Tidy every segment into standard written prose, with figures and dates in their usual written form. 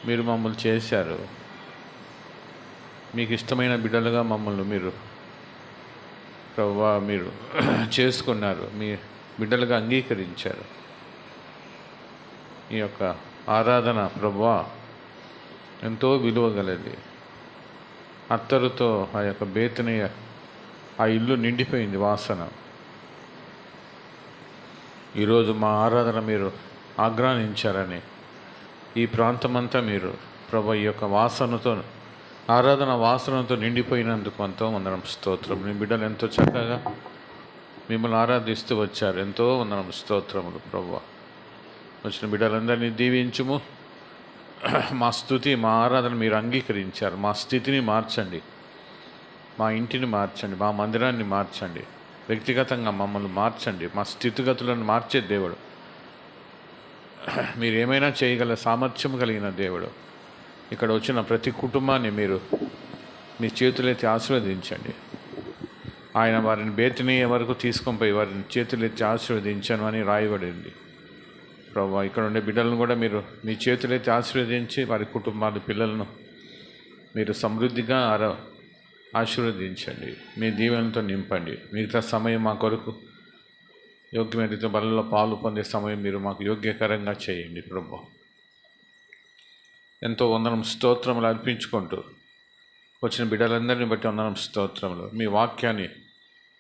మీరు మమ్మల్ని చేశారు. మీకు ఇష్టమైన బిడ్డలుగా మమ్మల్ని మీరు ప్రభువా మీరు చేసుకున్నారు. మీ బిడ్డలుగా అంగీకరించారు. ఈ యొక్క ఆరాధన ప్రభువా ఎంతో విలువ గలది. అత్తరుతో ఆ యొక్క బేతనీయ ఆ ఇల్లు నిండిపోయింది వాసన. ఈరోజు మా ఆరాధన మీరు ఆగ్రహించారని ఈ ప్రాంతమంతా మీరు ప్రభు ఈ యొక్క వాసనతో ఆరాధన వాసనతో నిండిపోయినందుకు ఎంతో వందనం స్తోత్రం. మీ బిడ్డలు ఎంతో చక్కగా మిమ్మల్ని ఆరాధిస్తూ వచ్చారు. ఎంతో వందనం స్తోత్రములు ప్రభువా. వచ్చిన బిడ్డలందరినీ దీవించుము. మా స్తుతి మా ఆరాధన మీరు అంగీకరించారు. మా స్థితిని మార్చండి, మా ఇంటిని మార్చండి, మా మందిరాన్ని మార్చండి, వ్యక్తిగతంగా మమ్మల్ని మార్చండి. మా స్థితిగతులను మార్చే దేవుడు, మీరు ఏమైనా చేయగల సామర్థ్యం కలిగిన దేవుడు. ఇక్కడ వచ్చిన ప్రతి కుటుంబాన్ని మీరు మీ చేతులెత్తి ఆశీర్వదించండి. ఆయన వారిని బేతనీయ వరకు తీసుకొని పోయి వారిని చేతులెత్తి ఆశీర్వదించను అని రాయబడింది. ప్రభు ఇక్కడ ఉండే బిడ్డలను కూడా మీరు మీ చేతులైతే ఆశీర్వదించి వారి కుటుంబాల పిల్లలను మీరు సమృద్ధిగా ఆశీర్వదించండి. మీ దీవెనలతో నింపండి. మిగతా సమయం మా కొరకు యోగ్యమైన బలలో పాలు పొందే సమయం మీరు మాకు యోగ్యకరంగా చేయండి. ప్రభు ఎంతో వందనం స్తోత్రములు అర్పించుకుంటూ వచ్చిన బిడ్డలందరినీ బట్టి వందనం స్తోత్రములు. మీ వాక్యాన్ని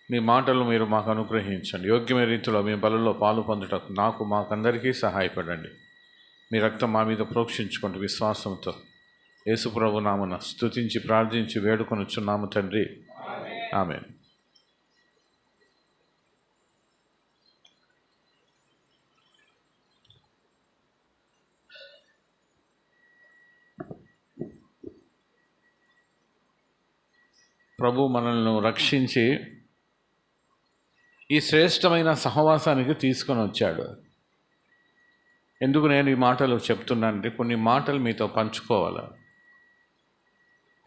మీ మాటలు మీరు మాకు అనుగ్రహించండి. యోగ్యమైన రీతిలో మీ బలలో పాలు పొందుటకు నాకు మాకందరికీ సహాయపడండి. మీ రక్తం మా మీద ప్రోక్షించుకుంటూ విశ్వాసంతో యేసు ప్రభు నామమున స్తుతించి ప్రార్థించి వేడుకొనుచున్నాము తండ్రి, ఆమేన్. ప్రభు మనల్ని రక్షించి ఈ శ్రేష్టమైన సహవాసానికి తీసుకొని వచ్చాడు. ఎందుకు నేను ఈ మాటలు చెప్తున్నానంటే కొన్ని మాటలు మీతో పంచుకోవాలి.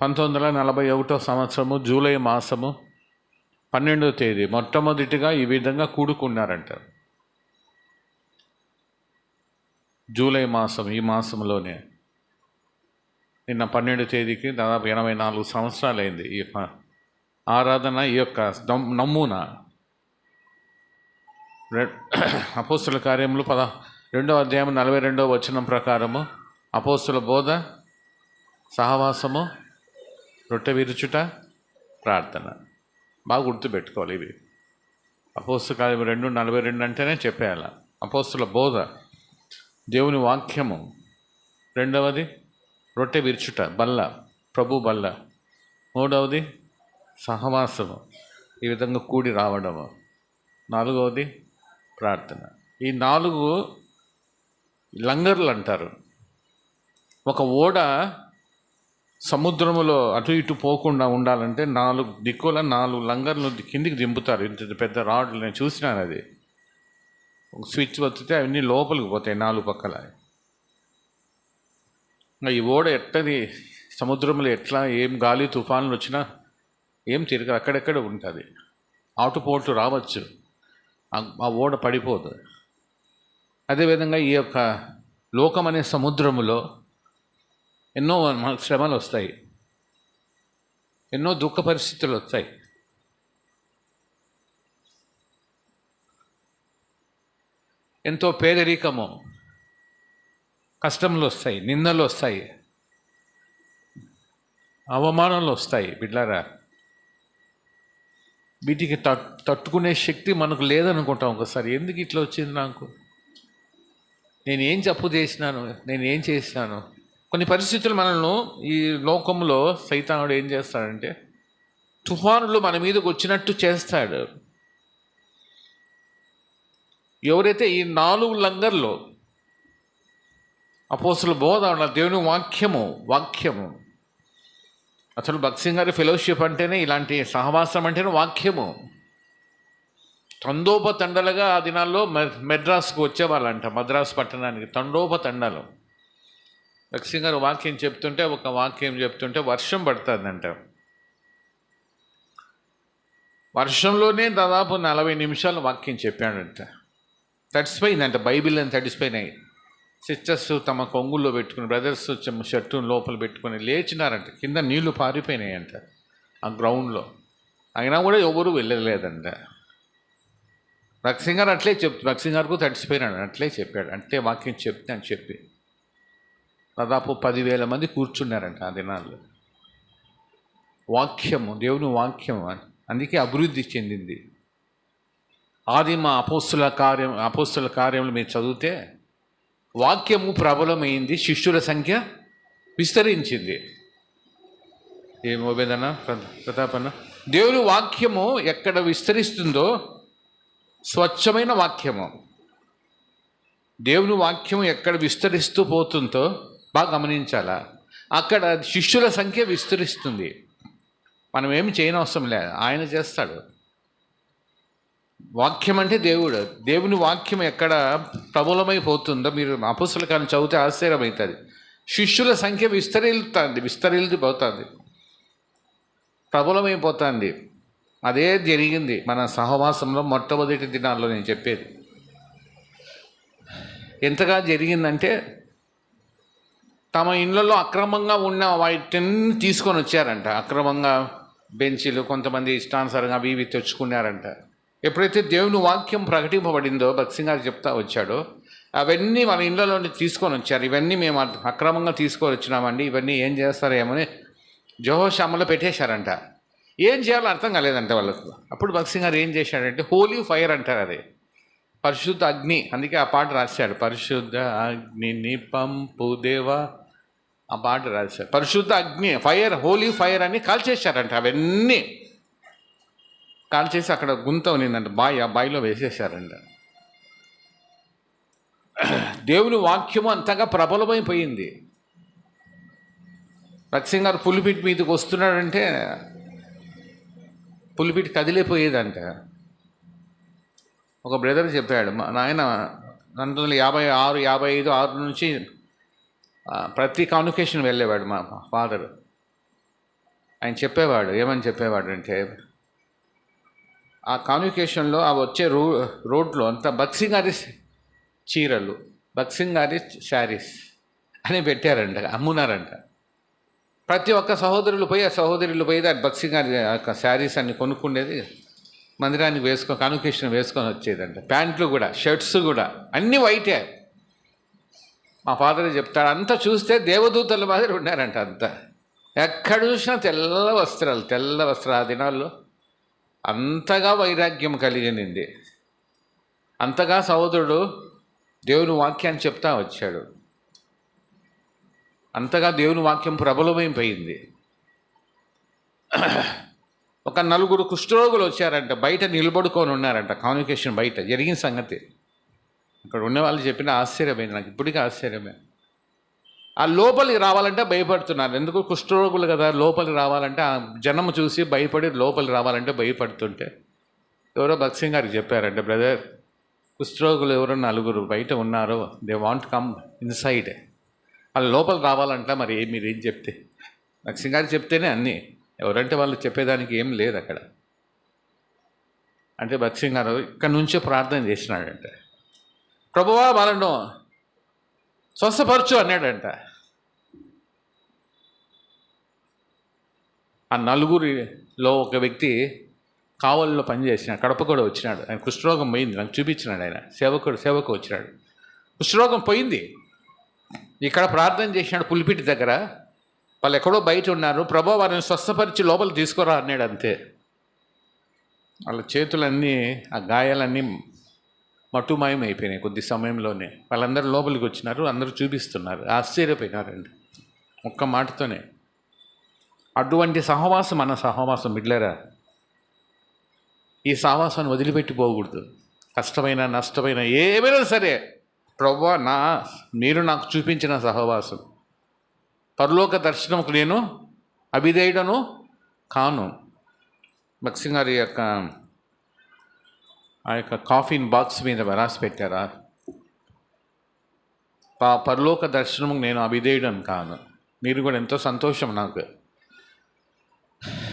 1941 సంవత్సరము జూలై మాసము 12వ తేదీ మొట్టమొదటిగా ఈ విధంగా కూడుకున్నారంట. జూలై మాసం, ఈ మాసంలోనే నిన్న 12వ తేదీకి దాదాపు 84 సంవత్సరాలు అయింది ఈ ఆరాధన. ఈ యొక్క నమూనా అపోస్తుల కార్యములు 2వ అధ్యాయం 42వ వచనం ప్రకారము అపోస్తుల బోధ, సహవాసము, రొట్టె విరుచుట, ప్రార్థన. బాగా గుర్తుపెట్టుకోవాలి ఇవి. అపోస్తుల కార్యం 2:42 అంటేనే చెప్పేయాల. అపోస్తుల బోధ, దేవుని వాక్యము. రెండవది రొట్టె విరుచుట, బల్ల, ప్రభు బల్ల. మూడవది సహవాసము, ఈ విధంగా కూడి రావడము. నాలుగవది ప్రార్థన. ఈ 4 లంగర్లు అంటారు. ఒక ఓడ సముద్రములో అటు ఇటు పోకుండా ఉండాలంటే 4 దిక్కుల 4 లంగర్లు కిందికి దింపుతారు. ఇంత పెద్ద రాడ్లు నేను చూసినాను. అది ఒక స్విచ్ వత్తితే అవన్నీ లోపలికి పోతాయి 4 పక్కల. ఈ ఓడ ఎట్టది సముద్రంలో ఎట్లా ఏం గాలి తుఫాన్లు వచ్చినా ఏం తిరగదు, అక్కడెక్కడ ఉంటుంది. ఆటుపోట్లు రావచ్చు, ఆ ఓడ పడిపోదు. అదేవిధంగా ఈ యొక్క లోకం అనే సముద్రములో ఎన్నో శ్రమలు వస్తాయి, ఎన్నో దుఃఖ పరిస్థితులు వస్తాయి. ఎంతో పేదరికము, కష్టములు వస్తాయి, నిందలు వస్తాయి, అవమానాలు వస్తాయి. బిడ్లారా, వీటికి తట్టుకునే శక్తి మనకు లేదనుకుంటాం ఒకసారి. ఎందుకు ఇట్లా వచ్చింది నాకు, నేనేం తప్పు చేసినాను, నేనేం చేసినాను. కొన్ని పరిస్థితులు మనల్ని ఈ లోకంలో సైతానుడు ఏం చేస్తాడంటే తుఫానులు మన మీదకి వచ్చినట్టు చేస్తాడు. ఎవరైతే ఈ 4 లంగర్లో అపోస్తుల బోధ, దేవుని వాక్యము అసలు భక్సింగ్ గారి ఫెలోషిప్ అంటేనే, ఇలాంటి సహవాసం అంటేనే వాక్యము. తండోపతండలుగా ఆ దినాల్లో మెడ్రాస్కు వచ్చేవాళ్ళంట, మద్రాసు పట్టణానికి తండోపతండాలు. భక్సింగ్ గారు వాక్యం చెప్తుంటే వర్షం పడుతుందంట. వర్షంలోనే దాదాపు 40 నిమిషాలు వాక్యం చెప్పాడంట. తడిసిపోయిందంట, బైబిల్ అని తడిసిపోయినాయి. సిస్టర్స్ తమ కొంగుల్లో పెట్టుకుని, బ్రదర్స్ షర్టు లోపల పెట్టుకొని లేచినారంట. కింద నీళ్లు పారిపోయినాయంట ఆ గ్రౌండ్లో. అయినా కూడా ఎవరు వెళ్ళలేదంట. భక్సింగ్ గారు అట్లే భక్సింగ్ గారికి తడిసిపోయినాడు, అట్లే చెప్పాడు. అంటే వాక్యం చెప్తే అని చెప్పి దాదాపు 10,000 మంది కూర్చున్నారంట ఆ దినాల్లో. వాక్యము, దేవుని వాక్యం అందుకే అభివృద్ధి చెందింది. ఆదిమ అపోస్తుల కార్యములు మీరు చదివితే వాక్యము ప్రబలమైంది, శిష్యుల సంఖ్య విస్తరించింది. ఏమోబేదన్న ప్రతాపన్న, దేవుని వాక్యము ఎక్కడ విస్తరిస్తుందో, స్వచ్ఛమైన వాక్యము, దేవుని వాక్యము ఎక్కడ విస్తరిస్తూ పోతుందో బాగా గమనించాలా. అక్కడ శిష్యుల సంఖ్య విస్తరిస్తుంది. మనం ఏమి చేయనవసరం లేదు, ఆయన చేస్తాడు. వాక్యం అంటే దేవుడు. దేవుని వాక్యం ఎక్కడ ప్రబలమైపోతుందో, మీరు అపోస్తల కార్యం చదివితే ఆశ్చర్యమవుతుంది. శిష్యుల సంఖ్య విస్తరిల్లిపోతుంది, ప్రబలమైపోతుంది. అదే జరిగింది మన సహవాసంలో మొట్టమొదటి దినాల్లో. నేను చెప్పేది ఎంతగా జరిగిందంటే, తమ ఇళ్ళల్లో అక్రమంగా ఉన్న వాటిని తీసుకొని వచ్చారంట. అక్రమంగా బెంచీలు, కొంతమంది ఇష్టానుసారంగా అవి ఇవి తెచ్చుకున్నారంట. ఎప్పుడైతే దేవుని వాక్యం ప్రకటింపబడిందో, భక్సింగ్ గారు చెప్తా వచ్చాడో, అవన్నీ మన ఇళ్ళలో తీసుకొని వచ్చారు. ఇవన్నీ మేము అక్రమంగా తీసుకొని వచ్చినామండి, ఇవన్నీ ఏం చేస్తారేమని జెహోషాములో పెట్టేశారంట. ఏం చేయాలో అర్థం కాలేదంట వాళ్ళకు. అప్పుడు భక్సింగ్ గారు ఏం చేశాడంటే, హోలీ ఫైర్ అంటారు, అది పరిశుద్ధ అగ్ని. అందుకే ఆ పాట రాశాడు, పరిశుద్ధ అగ్నిని పంపు దేవా, ఆ పాట రాశాడు. పరిశుద్ధ అగ్ని, ఫైర్, హోలీ ఫైర్ అని కాల్చేశారంట. అవన్నీ కాల్చేసి అక్కడ గుంత ఉన్నిందంట, ఆ బాయిలో వేసేసారంట. దేవుని వాక్యము అంతగా ప్రబలమైపోయింది. భక్సింగ్ గారు పులిపిట్ మీదకి వస్తున్నాడంటే పులిపిట్ కదిలిపోయేదంట. ఒక బ్రదర్ చెప్పాడు, మా నాయన 1956, 55, 6 నుంచి ప్రతి కాన్వకేషన్ వెళ్ళేవాడు మా ఫాదర్. ఆయన చెప్పేవాడు, ఏమని చెప్పేవాడు అంటే, ఆ కాన్వకేషన్లో ఆ వచ్చే రోడ్లో అంతా భక్సింగ్ గారి చీరలు, భక్సింగ్ గారి శారీస్ అని పెట్టారంట, అమ్మున్నారంట. ప్రతి ఒక్క సహోదరులు పోయి దాని భక్సింగ్ గారి శారీస్ అన్ని కొనుక్కుండేది, మందిరానికి కాన్వకేషన్ వేసుకొని వచ్చేదంట. ప్యాంట్లు కూడా, షర్ట్స్ కూడా అన్నీ వైటే. మా ఫాదర్ చెప్తాడు, అంతా చూస్తే దేవదూతల మాదిరి ఉన్నారంట. అంతా ఎక్కడ చూసినా తెల్ల వస్త్రాలు. ఆ దినాల్లో అంతగా వైరాగ్యం కలిగినింది. అంతగా సహోదరుడు దేవుని వాక్యాన్ని చెప్తా వచ్చాడు. అంతగా దేవుని వాక్యం ప్రబలమైపోయింది. ఒక 4 కుష్ఠరోగులు వచ్చారంట, బయట నిలబడుకొని ఉన్నారంట, కాన్వకేషన్ బయట జరిగిన సంగతి. అక్కడ ఉన్న వాళ్ళు చెప్పిన ఆశ్చర్యమైంది, నాకు ఇప్పటికీ ఆశ్చర్యమే. ఆ లోపలికి రావాలంటే భయపడుతున్నారు. ఎందుకు? కుష్ఠరోగులు కదా, లోపలికి రావాలంటే ఆ జనము చూసి భయపడి లోపలికి రావాలంటే భయపడుతుంటే ఎవరో భక్సింగ్ గారికి చెప్పారంటే, బ్రదర్, కుష్ఠరోగులు ఎవరో 4 బయట ఉన్నారు, దే వాంట్ కమ్ ఇన్సైడ్. వాళ్ళు లోపల రావాలంట. మరి మీరు ఏం చెప్తే? భక్సింగ్ గారు చెప్తేనే అన్నీ, ఎవరంటే వాళ్ళు చెప్పేదానికి ఏం లేదు అక్కడ. అంటే భక్సింగ్ గారు ఇక్కడ నుంచే ప్రార్థన చేసినాడంట, ప్రభువా వాళ్ళను స్వస్థపరచు అన్నాడంట. ఆ 4లో ఒక వ్యక్తి కావలిలో పనిచేసినాడు, కడప కూడా వచ్చినాడు. ఆయన కుష్ఠరోగం పోయింది, నాకు చూపించినాడు. ఆయన సేవకు వచ్చినాడు, కుష్ఠరోగం పోయింది. ఇక్కడ ప్రార్థన చేసినాడు పులిపిటి దగ్గర. వాళ్ళు ఎక్కడో బయట ఉన్నారు, ప్రభువా వారిని స్వస్థపరిచి లోపల తీసుకురా అన్నాడు. అంతే. వాళ్ళ చేతులన్నీ, ఆ గాయాలన్నీ మటుమాయం అయిపోయినాయి కొద్ది సమయంలోనే. వాళ్ళందరూ లోపలికి వచ్చినారు, అందరూ చూపిస్తున్నారు, ఆశ్చర్యపోయినారండి ఒక్క మాటతోనే. అటువంటి సహవాసం మన సహవాసం మిడ్లరా. ఈ సహవాసాన్ని వదిలిపెట్టిపోకూడదు. కష్టమైన నష్టమైన ఏమైనా సరే, ప్రభువా మీరు నాకు చూపించిన సహవాసం, పరలోక దర్శనముకు నేను అభిధేయుడను కాను. భక్సింగ్ గారి ఆ యొక్క కాఫీన్ బాక్స్ మీద రాసి పెట్టారా, పరలోక దర్శనముకు నేను అభిధేయుడను కాను. మీరు కూడా ఎంతో సంతోషం నాకు,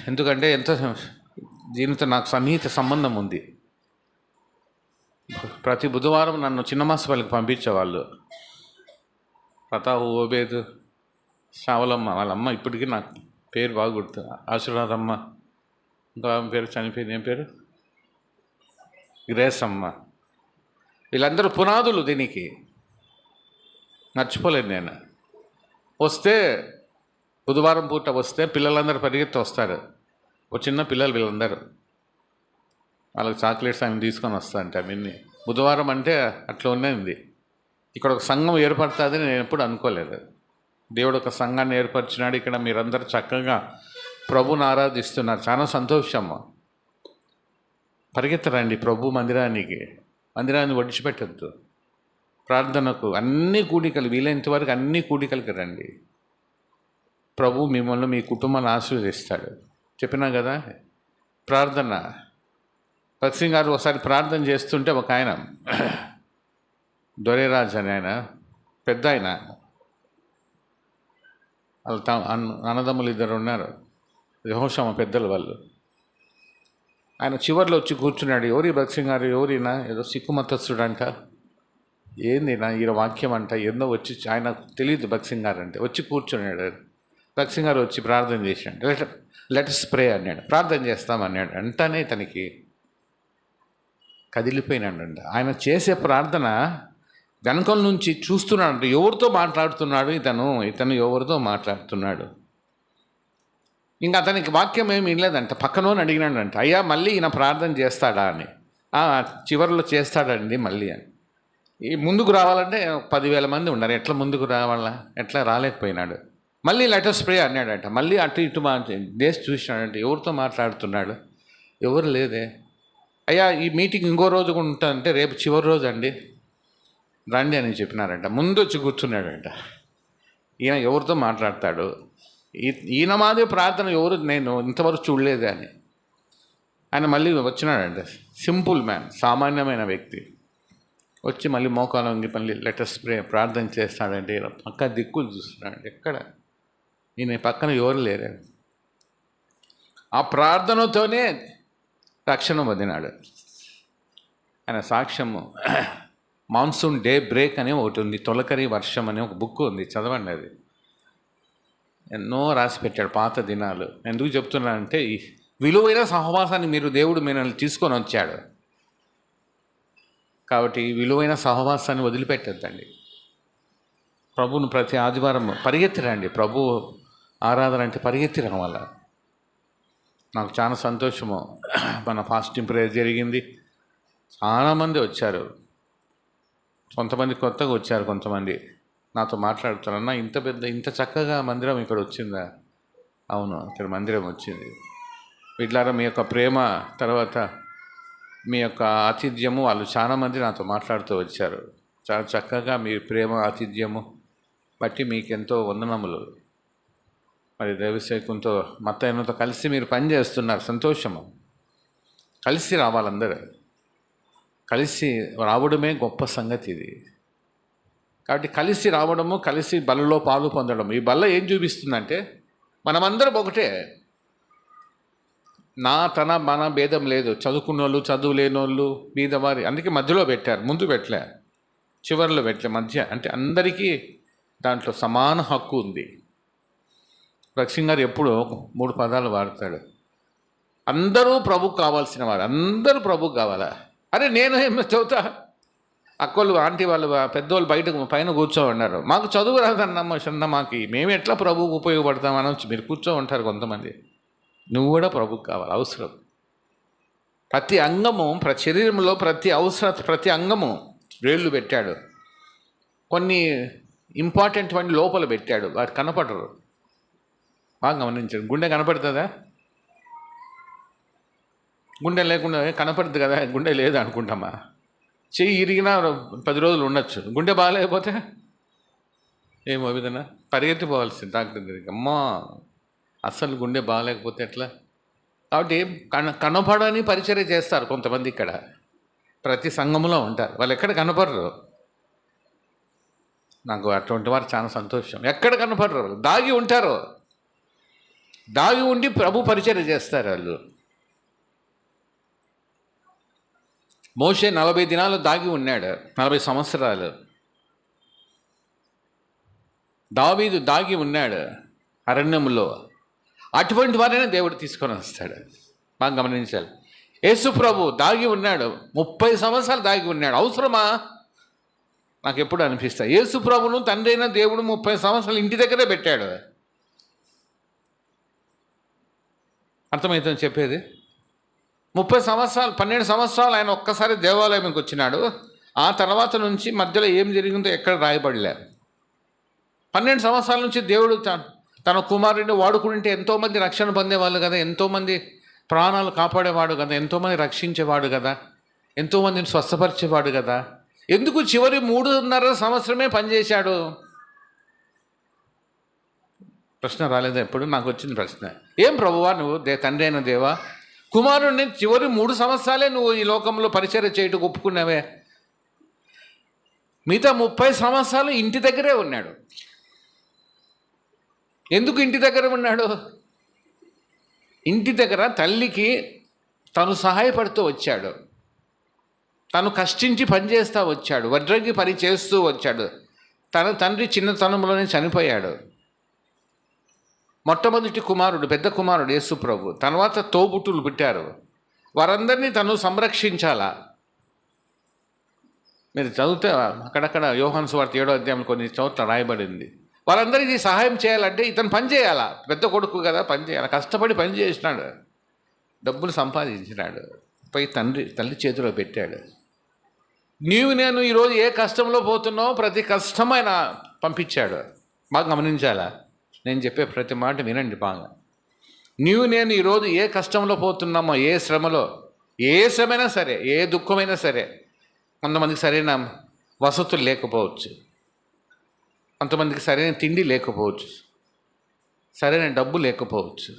ఎందుకంటే ఎంతో దీనితో నాకు సన్నిహిత సంబంధం ఉంది. ప్రతి బుధవారం నన్ను చిన్నమాసపల్లికి పంపించేవాళ్ళు. ప్రతాప్, ఓబేదు, శ్రావలమ్మ, వాళ్ళమ్మ ఇప్పటికీ నాకు పేరు బాగా గుర్తు. ఆశీర్వాదమ్మ, ఇంకా ఆమె పేరు చనిపోయింది, ఏం పేరు, గ్రేస్ అమ్మ. వీళ్ళందరూ పునాదులు దీనికి, మర్చిపోలేదు నేను. వస్తే బుధవారం పూట వస్తే పిల్లలందరూ పరిగెత్తి వస్తారు. ఓ చిన్న పిల్లలు వీళ్ళందరూ, వాళ్ళకి చాక్లెట్స్ ఆమె తీసుకొని వస్తారంటే అవన్నీ. బుధవారం అంటే అట్లా ఉన్నది. ఇక్కడ ఒక సంఘం ఏర్పడుతుందని నేను ఎప్పుడు అనుకోలేదు. దేవుడు ఒక సంఘాన్ని ఏర్పరిచినాడు. ఇక్కడ మీరందరూ చక్కగా ప్రభుని ఆరాధిస్తున్నారు, చాలా సంతోషము. పరిగెత్తరండి ప్రభు మందిరాన్ని విడిచిపెట్టద్దు. ప్రార్థనకు అన్ని కూడికలు, వీలైనంత వరకు అన్ని కూడికలకి రండి. ప్రభు మిమ్మల్ని, మీ కుటుంబాన్ని ఆశీర్వదిస్తాడు. చెప్పినా కదా ప్రార్థన. భక్సింగ్ గారు ఒకసారి ప్రార్థన చేస్తుంటే ఒక ఆయన, దొరేరాజు అని ఆయన, పెద్ద ఆయన, వాళ్ళ అన్నదమ్ములు ఇద్దరు ఉన్నారు, యెహోషామ పెద్దలు వాళ్ళు. ఆయన చివర్లో వచ్చి కూర్చున్నాడు. ఎవరి భక్సింగ్ గారు, ఎవరినా ఏదో సిక్కుమతస్తుడంట, ఏందినా ఈయన వాక్యం అంట, ఏందో వచ్చి, ఆయన తెలియదు భక్సింగ్ గారు అంటే, వచ్చి కూర్చున్నాడు. భక్సింగ్ గారు వచ్చి ప్రార్థన చేశాడు. లెట్స్ ప్రే అన్నాడు. ప్రార్థన చేస్తామన్నాడు. అంటనే తనకి కదిలిపోయినాడంట. ఆయన చేసే ప్రార్థన వెనకల నుంచి చూస్తున్నాడు. ఎవరితో మాట్లాడుతున్నాడు ఇతను ఎవరితో మాట్లాడుతున్నాడు. ఇంకా అతనికి వాక్యం ఏమి వినలేదంట. పక్కనోని అడిగినాడంట, అయ్యా మళ్ళీ ఈయన ప్రార్థన చేస్తాడా అని. చివరిలో చేస్తాడండి మళ్ళీ అని. ఈ ముందుకు రావాలంటే 10,000 మంది ఉన్నారు, ఎట్లా ముందుకు రావాలా, ఎట్లా రాలేకపోయినాడు. మళ్ళీ లెటర్స్ ప్రే అన్నాడంట. మళ్ళీ అటు ఇటు దేశ చూసినాడంటే ఎవరితో మాట్లాడుతున్నాడు, ఎవరు లేదే. అయ్యా ఈ మీటింగ్ ఇంకో రోజు ఉంటుందంటే రేపు చివరి రోజు అండి, రండి అని చెప్పినారంట. ముందు వచ్చి కూర్చున్నాడంట. ఈయన ఎవరితో మాట్లాడతాడు, ఈయన మాది ప్రార్థన ఎవరు నేను ఇంతవరకు చూడలేదే అని. ఆయన మళ్ళీ వచ్చినాడంట. సింపుల్ మ్యాన్, సామాన్యమైన వ్యక్తి వచ్చి మళ్ళీ మోకాలు వంగి మళ్ళీ లెటర్స్ ప్రే ప్రార్థన చేస్తాడంటే పక్క దిక్కులు చూస్తున్నాడు. ఎక్కడ ఈయన పక్కన ఎవరు లేరు. ఆ ప్రార్థనతోనే రక్షణ పొందినాడు. ఆయన సాక్ష్యము మాన్సూన్ డే బ్రేక్ అని ఒకటి ఉంది, తొలకరి వర్షం అని ఒక బుక్ ఉంది, చదవండి. అది ఎన్నో రాసి పెట్టాడు పాత దినాలు. ఎందుకు చెప్తున్నానంటే ఈ విలువైన సహవాసాన్ని దేవుడు మిమ్మల్ని తీసుకొని వచ్చాడు కాబట్టి ఈ విలువైన సహవాసాన్ని వదిలిపెట్టద్దండి. ప్రభువును ప్రతి ఆదివారం పరిగెత్తిరండి. ప్రభు ఆరాధన అంటే పరిగెత్తి రావాల. నాకు చాలా సంతోషము. మన ఫాస్టింగ్ ప్రేయర్ జరిగింది, చాలామంది వచ్చారు. కొంతమంది కొత్తగా వచ్చారు, కొంతమంది నాతో మాట్లాడుతారన్నా ఇంత చక్కగా మందిరం ఇక్కడ వచ్చిందా? అవును, ఇక్కడ మందిరం వచ్చింది. వీళ్ళారా మీ యొక్క ప్రేమ, తర్వాత మీ యొక్క ఆతిథ్యము, వాళ్ళు చాలామంది నాతో మాట్లాడుతూ వచ్చారు. చాలా చక్కగా మీ ప్రేమ ఆతిథ్యము బట్టి మీకెంతో వందనములు. మరి దైవసేవకునితో మత్తయ్యతో కలిసి మీరు పని చేస్తున్నారు, సంతోషము. కలిసి రావాలందరూ, కలిసి రావడమే గొప్ప సంగతి ఇది. కాబట్టి కలిసి రావడము, కలిసి బలలో పాలు పొందడం. ఈ బల్ల ఏం చూపిస్తుందంటే మనమందరం ఒకటే, మన భేదం లేదు. చదువుకున్నోళ్ళు, చదువు లేనోళ్ళు, బీదవారి, అందుకే మధ్యలో పెట్టారు, ముందు పెట్టలే, చివరిలో పెట్టలే, మధ్య. అంటే అందరికీ దాంట్లో సమాన హక్కు ఉంది. భక్సింగ్ గారు ఎప్పుడూ 3 పదాలు వాడతాడు. అందరూ ప్రభుకు కావాల్సిన వారు, అందరూ ప్రభుకు కావాలా? అరే నేను ఏం చదువుతా, అక్కోళ్ళు ఆంటీ వాళ్ళు పెద్దోళ్ళు పైన కూర్చో ఉన్నారు, మాకు చదువు రాదన్నమ్మ చిన్న, మాకు మేము ఎట్లా ప్రభువుకు ఉపయోగపడతామని వచ్చి మీరు కూర్చో ఉంటారు కొంతమంది. నువ్వు కూడా ప్రభుకు కావాలి, అవసరం. ప్రతి అంగము, శరీరంలో ప్రతి అవసరం, ప్రతి అంగము వేళ్ళు పెట్టాడు. కొన్ని ఇంపార్టెంట్ వాడిని లోపల పెట్టాడు, వాటి కనపడరు. బాగా గమనించాడు. గుండె కనపడుతుందా? గుండె లేకుండా కనపడుతుంది కదా, గుండె లేదు అనుకుంటామా? చెయ్యి ఇరిగినా 10 రోజులు ఉండొచ్చు. గుండె బాగాలేకపోతే ఏమో విధంగా పరిగెత్తిపోవాల్సింది డాక్టర్ దగ్గరికి. అమ్మా అస్సలు గుండె బాగాలేకపోతే ఎట్లా? కాబట్టి కనపడని పరిచర్య చేస్తారు కొంతమంది. ఇక్కడ ప్రతి సంఘంలో ఉంటారు, వాళ్ళు ఎక్కడ కనపడరు. నాకు అటువంటి వారు చాలా సంతోషం. ఎక్కడ కనపడరు, దాగి ఉంటారు. దాగి ఉండి ప్రభు పరిచర్య చేస్తారు వాళ్ళు. మోషే 40 దినాలు దాగి ఉన్నాడు, 40 సంవత్సరాలు. దావీదు దాగి ఉన్నాడు అరణ్యంలో, అటువంటి వారైనా దేవుడు తీసుకొని వస్తాడు. బాగా గమనించాలి. యేసు ప్రభు దాగి ఉన్నాడు, 30 సంవత్సరాలు దాగి ఉన్నాడు. అవసరమా? నాకు ఎప్పుడు అనిపిస్తా, యేసు ప్రభును తండ్రి అయిన దేవుడు 30 సంవత్సరాలు ఇంటి దగ్గరే పెట్టాడు. అర్థమవుతుంది చెప్పేది? 30 సంవత్సరాలు, 12 సంవత్సరాలు ఆయన ఒక్కసారి దేవాలయంకి వచ్చినాడు. ఆ తర్వాత నుంచి మధ్యలో ఏం జరిగిందో ఎక్కడ రాయబడలే. 12 సంవత్సరాల నుంచి దేవుడు తన కుమారుడిని వాడుకుంటే ఎంతోమంది రక్షణ పొందేవాళ్ళు కదా, ఎంతోమంది ప్రాణాలు కాపాడేవాడు కదా, ఎంతోమంది రక్షించేవాడు కదా, ఎంతోమందిని స్వస్థపరిచేవాడు కదా. ఎందుకు చివరి 3.5 సంవత్సరమే పనిచేశాడు? ప్రశ్న రాలేదా ఎప్పుడు? నాకు వచ్చిన ప్రశ్న. ఏం ప్రభువా నువ్వు తండ్రి అయిన దేవా, కుమారుడిని చివరి 3 సంవత్సరాలే నువ్వు ఈ లోకంలో పరిచర్య చేయటకు ఒప్పుకున్నావే, మిగతా 30 సంవత్సరాలు ఇంటి దగ్గరే ఉన్నాడు. ఎందుకు ఇంటి దగ్గర ఉన్నాడు? ఇంటి దగ్గర తల్లికి తను సహాయపడుతూ వచ్చాడు, తను కష్టించి పనిచేస్తూ వచ్చాడు, వడ్రంగి పని చేస్తూ వచ్చాడు. తన తండ్రి చిన్నతనంలోనే చనిపోయాడు. మొట్టమొదటి కుమారుడు, పెద్ద కుమారుడు యేసు ప్రభు. తర్వాత తోబుట్టులు పుట్టారు, వారందరినీ తను సంరక్షించాలా. మీరు చదివితే అక్కడక్కడ యోహాను సువార్త 7వ అధ్యాయంలో కొన్ని చోట్ల రాయబడింది. వాళ్ళందరికీ సహాయం చేయాలంటే ఇతను పని చేయాలా, పెద్ద కొడుకు కదా, పని చేయాలి. కష్టపడి పని చేసినాడు, డబ్బులు సంపాదించినాడు, పోయి తల్లి చేతిలో పెట్టాడు. నేను ఈరోజు ఏ కష్టంలో పోతున్నావో ప్రతి కష్టమైన పంపించాడు. బాగా గమనించాలా, నేను చెప్పే ప్రతి మాట వినండి బాగా. నేను ఈరోజు ఏ కష్టంలో పోతున్నామో, ఏ శ్రమలో, ఏ శ్రమైనా సరే, ఏ దుఃఖమైనా సరే, కొంతమందికి సరైన వసతులు లేకపోవచ్చు, కొంతమందికి సరైన తిండి లేకపోవచ్చు, సరైన డబ్బు లేకపోవచ్చు,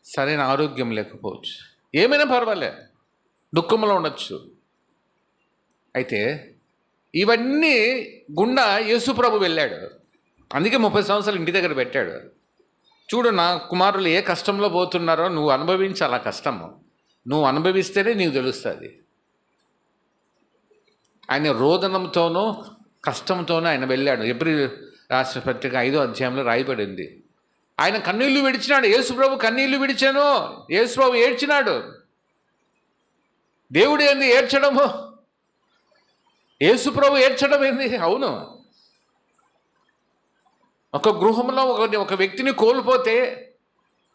సరైన ఆరోగ్యం లేకపోవచ్చు, ఏమైనా పర్వాలే, దుఃఖంలో ఉండొచ్చు. అయితే ఇవన్నీ గుండా యేసు ప్రభు వెళ్ళాడు. అందుకే 30 సంవత్సరాలు ఇంటి దగ్గర పెట్టాడు. చూడు, నా కుమారులు ఏ కష్టంలో పోతున్నారో నువ్వు అనుభవించాలి. ఆ కష్టము నువ్వు అనుభవిస్తేనే నీకు తెలుస్తుంది. ఆయన రోదనంతోనూ కష్టంతోనూ ఆయన వెళ్ళాడు. ఎబ్రీ రాష్ట్ర పత్రిక 5వ అధ్యాయంలో రాయబడింది. ఆయన కన్నీళ్లు విడిచినాడు. యేసు ప్రభు కన్నీళ్లు విడిచాను, యేసు ప్రభు ఏడ్చినాడు. దేవుడు ఏంది ఏడ్చడము? యేసు ప్రభు ఏడ్చడం ఏంది? అవును, ఒక గృహంలో ఒక వ్యక్తిని కోల్పోతే,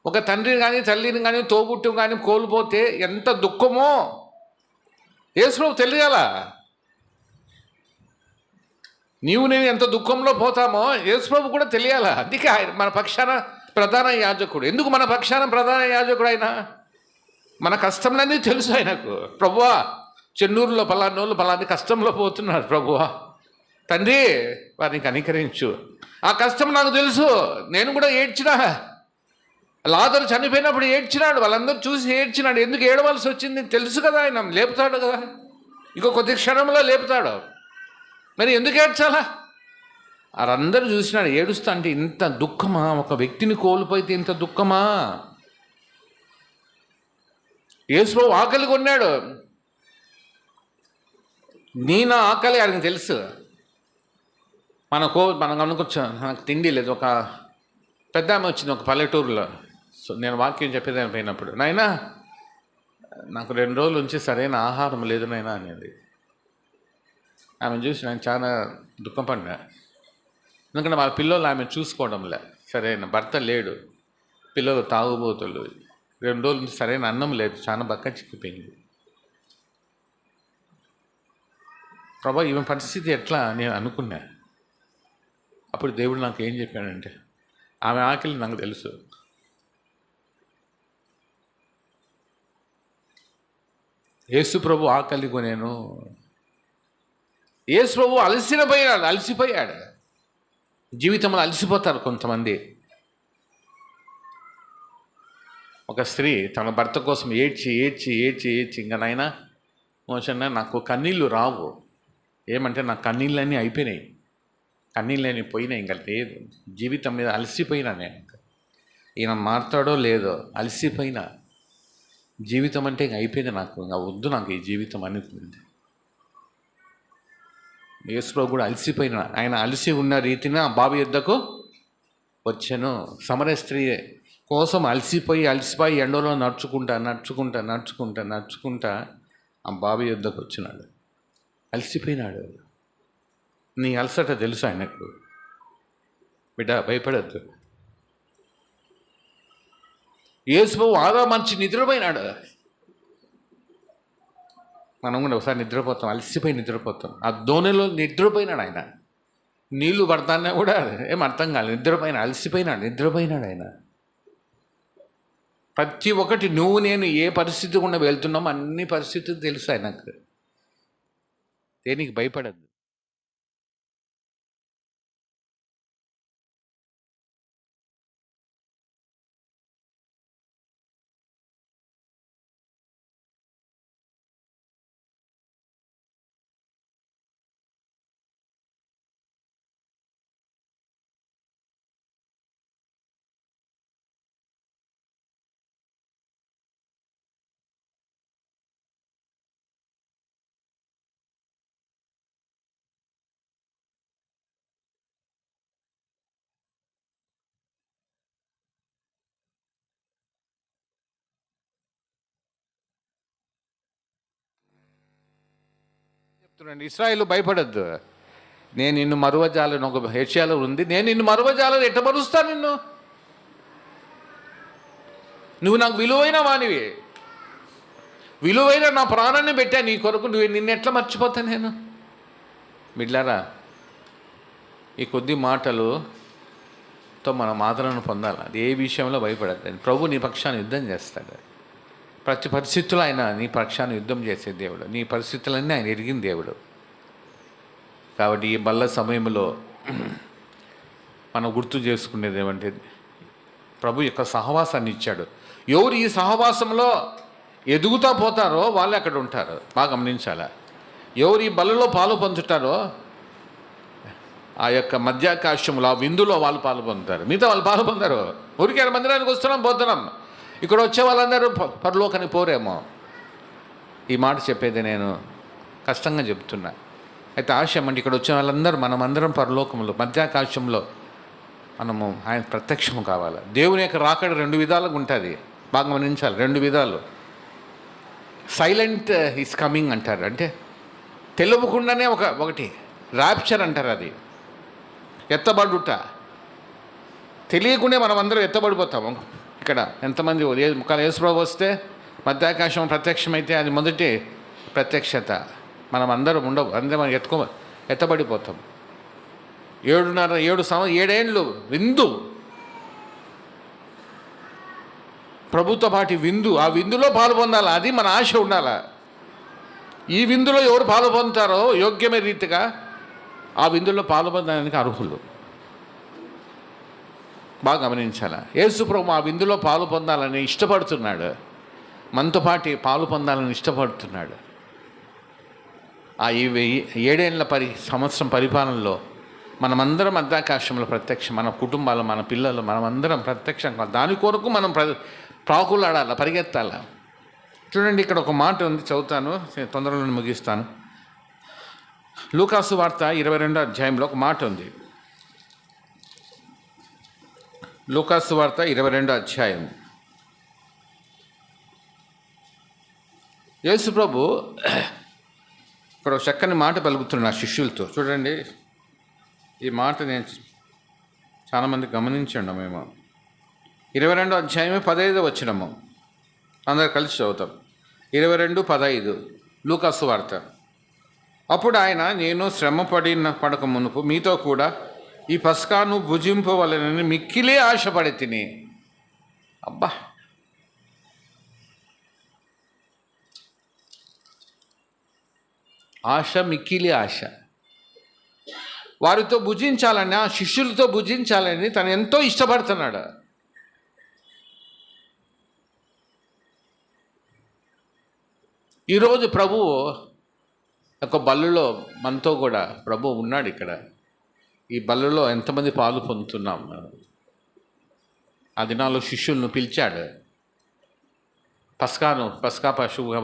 ఒక తండ్రిని కానీ తల్లిని కానీ తోబుట్టు కానీ కోల్పోతే ఎంత దుఃఖమో యేసు ప్రభు తెలియాల. నేను ఎంత దుఃఖంలో పోతామో యేసు ప్రభు కూడా తెలియాలా. అందుకే ఆయన మన పక్షాన ప్రధాన యాజకుడు. ఎందుకు మన పక్షాన ప్రధాన యాజకుడు? ఆయన మన కష్టంలన్నీ తెలుసు ఆయనకు. ప్రభువా, చెన్నూరులో పలానోళ్ళు పలాని కష్టంలో పోతున్నారు, ప్రభువా తండ్రి వారిని కనికరించు. ఆ కష్టం నాకు తెలుసు, నేను కూడా ఏడ్చినా. లాజరు చనిపోయినప్పుడు ఏడ్చినాడు, వాళ్ళందరూ చూసి ఏడ్చినాడు. ఎందుకు ఏడవలసి వచ్చింది తెలుసు కదా, ఆయన లేపుతాడు కదా, ఇంకో కొద్ది క్షణంలో లేపుతాడు. మరి ఎందుకు ఏడ్చాలా? వారందరూ చూసినాడు ఏడుస్తా. అంటే ఇంత దుఃఖమా? ఒక వ్యక్తిని కోల్పోతే ఇంత దుఃఖమా? యేసు ఆకలి కొన్నాడు. నా ఆకలి ఆయనకు తెలుసు. మనం అనుకోవచ్చు, నాకు తిండి లేదు. ఒక పెద్ద ఆమె వచ్చింది ఒక పల్లెటూరులో. సో నేను వాక్యం చెప్పేదాన్ని పోయినప్పుడు, నాయనా నాకు 2 రోజుల నుంచి సరైన ఆహారం లేదు నాయనా అనేది. ఆమె చూసి నేను చాలా దుఃఖపడినా. ఎందుకంటే వాళ్ళ పిల్లలు ఆమె చూసుకోవడంలే, సరైన భర్త లేడు, పిల్లలు తాగుబోతులు, 2 రోజుల నుంచి సరైన అన్నం లేదు, చాలా బక్క చిక్కిపోయింది. ప్రభా, ఈమె పరిస్థితి ఎట్లా నేను అనుకున్నా. అప్పుడు దేవుడు నాకు ఏం చెప్పాడంటే, ఆమె ఆకలి నాకు తెలుసు. యేసు ప్రభు ఆకలి కొనేను. యేసు ప్రభు అలసిపోయాడు. జీవితంలో అలసిపోతారు కొంతమంది. ఒక స్త్రీ తన భర్త కోసం ఏడ్చి ఇంకా నాయనా మోసన్న నాకు కన్నీళ్ళు రావు. ఏమంటే నా కన్నీళ్ళన్నీ అయిపోయినాయి, కన్నీళ్ళని పోయినాయి, ఇంకా లేదు. జీవితం మీద అలసిపోయినా నేను. ఈయన మారుతాడో లేదో అలసిపోయినా. జీవితం అంటే ఇంక అయిపోయింది, నాకు ఇంకా వద్దు, నాకు ఈ జీవితం అనుకుంది. యేసుప్రభు కూడా అలసిపోయిన, ఆయన అలసి ఉన్న రీతిన ఆ బావి యొద్దకు వచ్చాను. సమరయ స్త్రీ కోసం అలసిపోయి ఎండలో నడుచుకుంటా ఆ బావి యొద్దకు వచ్చినాడు. అలసిపోయినాడు. నీ అలసట తెలుసు ఆయనకు. బిడ్డ భయపడద్దు. యేసుప్రభు ఆదా మంచి నిద్రపోయినాడు. మనం కూడా ఒకసారి నిద్రపోతాం, అలసిపోయి నిద్రపోతాం. ఆ దోణిలో నిద్రపోయినాడు ఆయన. నీళ్లు పడతానే కూడా ఏం అర్థం కాలేదు, నిద్రపోయినాడు ఆయన. ప్రతి ఒక్కటి నువ్వు నేను ఏ పరిస్థితి గుండా వెళ్తున్నామో అన్ని పరిస్థితులు తెలుసు ఆయనకు. దేనికి భయపడద్దు. చెప్తున్నాండి, ఇశ్రాయేలు భయపడద్దు. నేను నిన్ను మరువజాలను, ఒక హెచ్యాలో ఉంది, నేను నిన్ను మరువజాలను ఎట్టమరుస్తా నిన్ను. నువ్వు నాకు విలువైన వానివి, విలువైన నా ప్రాణాన్ని పెట్టా నీ కొరకు. నిన్ను ఎట్లా మర్చిపోతా నేను? మిడ్లారా, ఈ కొద్ది మాటలుతో మనం ఆదరణ పొందాలి. అది ఏ విషయంలో భయపడద్దు. ప్రభు నీ పక్షాన్ని యుద్ధం చేస్తాడు. ప్రతి పరిస్థితుల్లో ఆయన నీ పక్షాన్ని యుద్ధం చేసే దేవుడు. నీ పరిస్థితులన్నీ ఆయన ఎరిగిన దేవుడు. కాబట్టి ఈ బల్ల సమయంలో మనం గుర్తు చేసుకునేది ఏమంటే, ప్రభు యొక్క సహవాసాన్ని ఇచ్చాడు. ఎవరు ఈ సహవాసంలో ఎదుగుతా పోతారో వాళ్ళు అక్కడ ఉంటారు. బాగా గమనించాలా. ఎవరు ఈ బల్లలో పాలు పొందుతారో ఆ యొక్క మధ్యాకాశంలో ఆ విందులో వాళ్ళు పాలు పొందుతారు. మిగతా వాళ్ళు పాలు పొందారు. ఊరికే మందిరానికి వస్తున్నాం, పోతున్నాం. ఇక్కడ వచ్చే వాళ్ళందరూ పరలోకానికి పోరేమో. ఈ మాట చెప్పేది నేను కష్టంగా చెప్తున్నా. అయితే ఆశయం అంటే ఇక్కడ వచ్చే వాళ్ళందరూ మనమందరం పరలోకంలో మధ్యాకాశంలో మనము ఆయన ప్రత్యక్షము కావాలి. దేవుని యొక్క రాకడ 2 విధాలుగా ఉంటుంది. బాగా గమనించాలి. 2 విధాలు. సైలెంట్ ఈజ్ కమింగ్ అంటారు, అంటే తెలియకుండానే ఒకటి ర్యాప్చర్ అంటారు. అది ఎత్తబడుట. తెలియకుండా మనం అందరం ఎత్తబడిపోతాము. ఇక్కడ ఎంతమంది ముఖాలు యేసుప్రభు వస్తే మధ్యాకాశం ప్రత్యక్షమైతే అది మొదటి ప్రత్యక్షత. మనం అందరం ఉండవు, అందరం ఎత్తబడిపోతాం. 7 ఏళ్ళు విందు, ప్రభుత్వ పాటి విందు. ఆ విందులో పాలు పొందాలా, అది మన ఆశ ఉండాలా. ఈ విందులో ఎవరు పాలు పొందుతారో యోగ్యమైన రీతిగా ఆ విందులో పాలు పొందడానికి అర్హులు. బాగా గమనించాలా. యేసుప్రభు ఆ విందులో పాలు పొందాలని ఇష్టపడుతున్నాడు. మనతో పాటు పాలు పొందాలని ఇష్టపడుతున్నాడు. ఆ 7 సంవత్సరం పరిపాలనలో మనమందరం మధ్యాకాశంలో ప్రత్యక్షం. మన కుటుంబాలు, మన పిల్లలు, మనమందరం ప్రత్యక్షంగా దాని కొరకు మనం ప్రాకులాడాలి, పరిగెత్తాలి. చూడండి, ఇక్కడ ఒక మాట ఉంది, చదువుతాను, తొందరలో ముగిస్తాను. లూకాసు వార్త 22వ అధ్యాయంలో ఒక మాట ఉంది. లూకాసు వార్త 22వ అధ్యాయం. యేసు ప్రభు ఇక్కడ ఒక చక్కని మాట పలుకుతున్నారు శిష్యులతో. చూడండి, ఈ మాట నేను చాలామంది గమనించండి. మేము 22వ అధ్యాయమే 15వ వచనము అందరు కలిసి చదువుతాం. 22:15 లూకాసు వార్త. అప్పుడు ఆయన, నేను శ్రమ పడక మునుపు మీతో కూడా ఈ పస్కాను భుజింపవలనని మిక్కిలే ఆశపడి తిని. అబ్బా, ఆశ, మిక్కిలి ఆశ. వారితో భుజించాలని, ఆ శిష్యులతో భుజించాలని తను ఎంతో ఇష్టపడుతున్నాడు. ఈరోజు ప్రభువు ఒక బల్లులో మనతో కూడా ప్రభువు ఉన్నాడు. ఇక్కడ ఈ బల్లులో ఎంతమంది పాలు పొందుతున్నాం? ఆ దినాల్లో శిష్యులను పిలిచాడు. పస్కా పశువుగా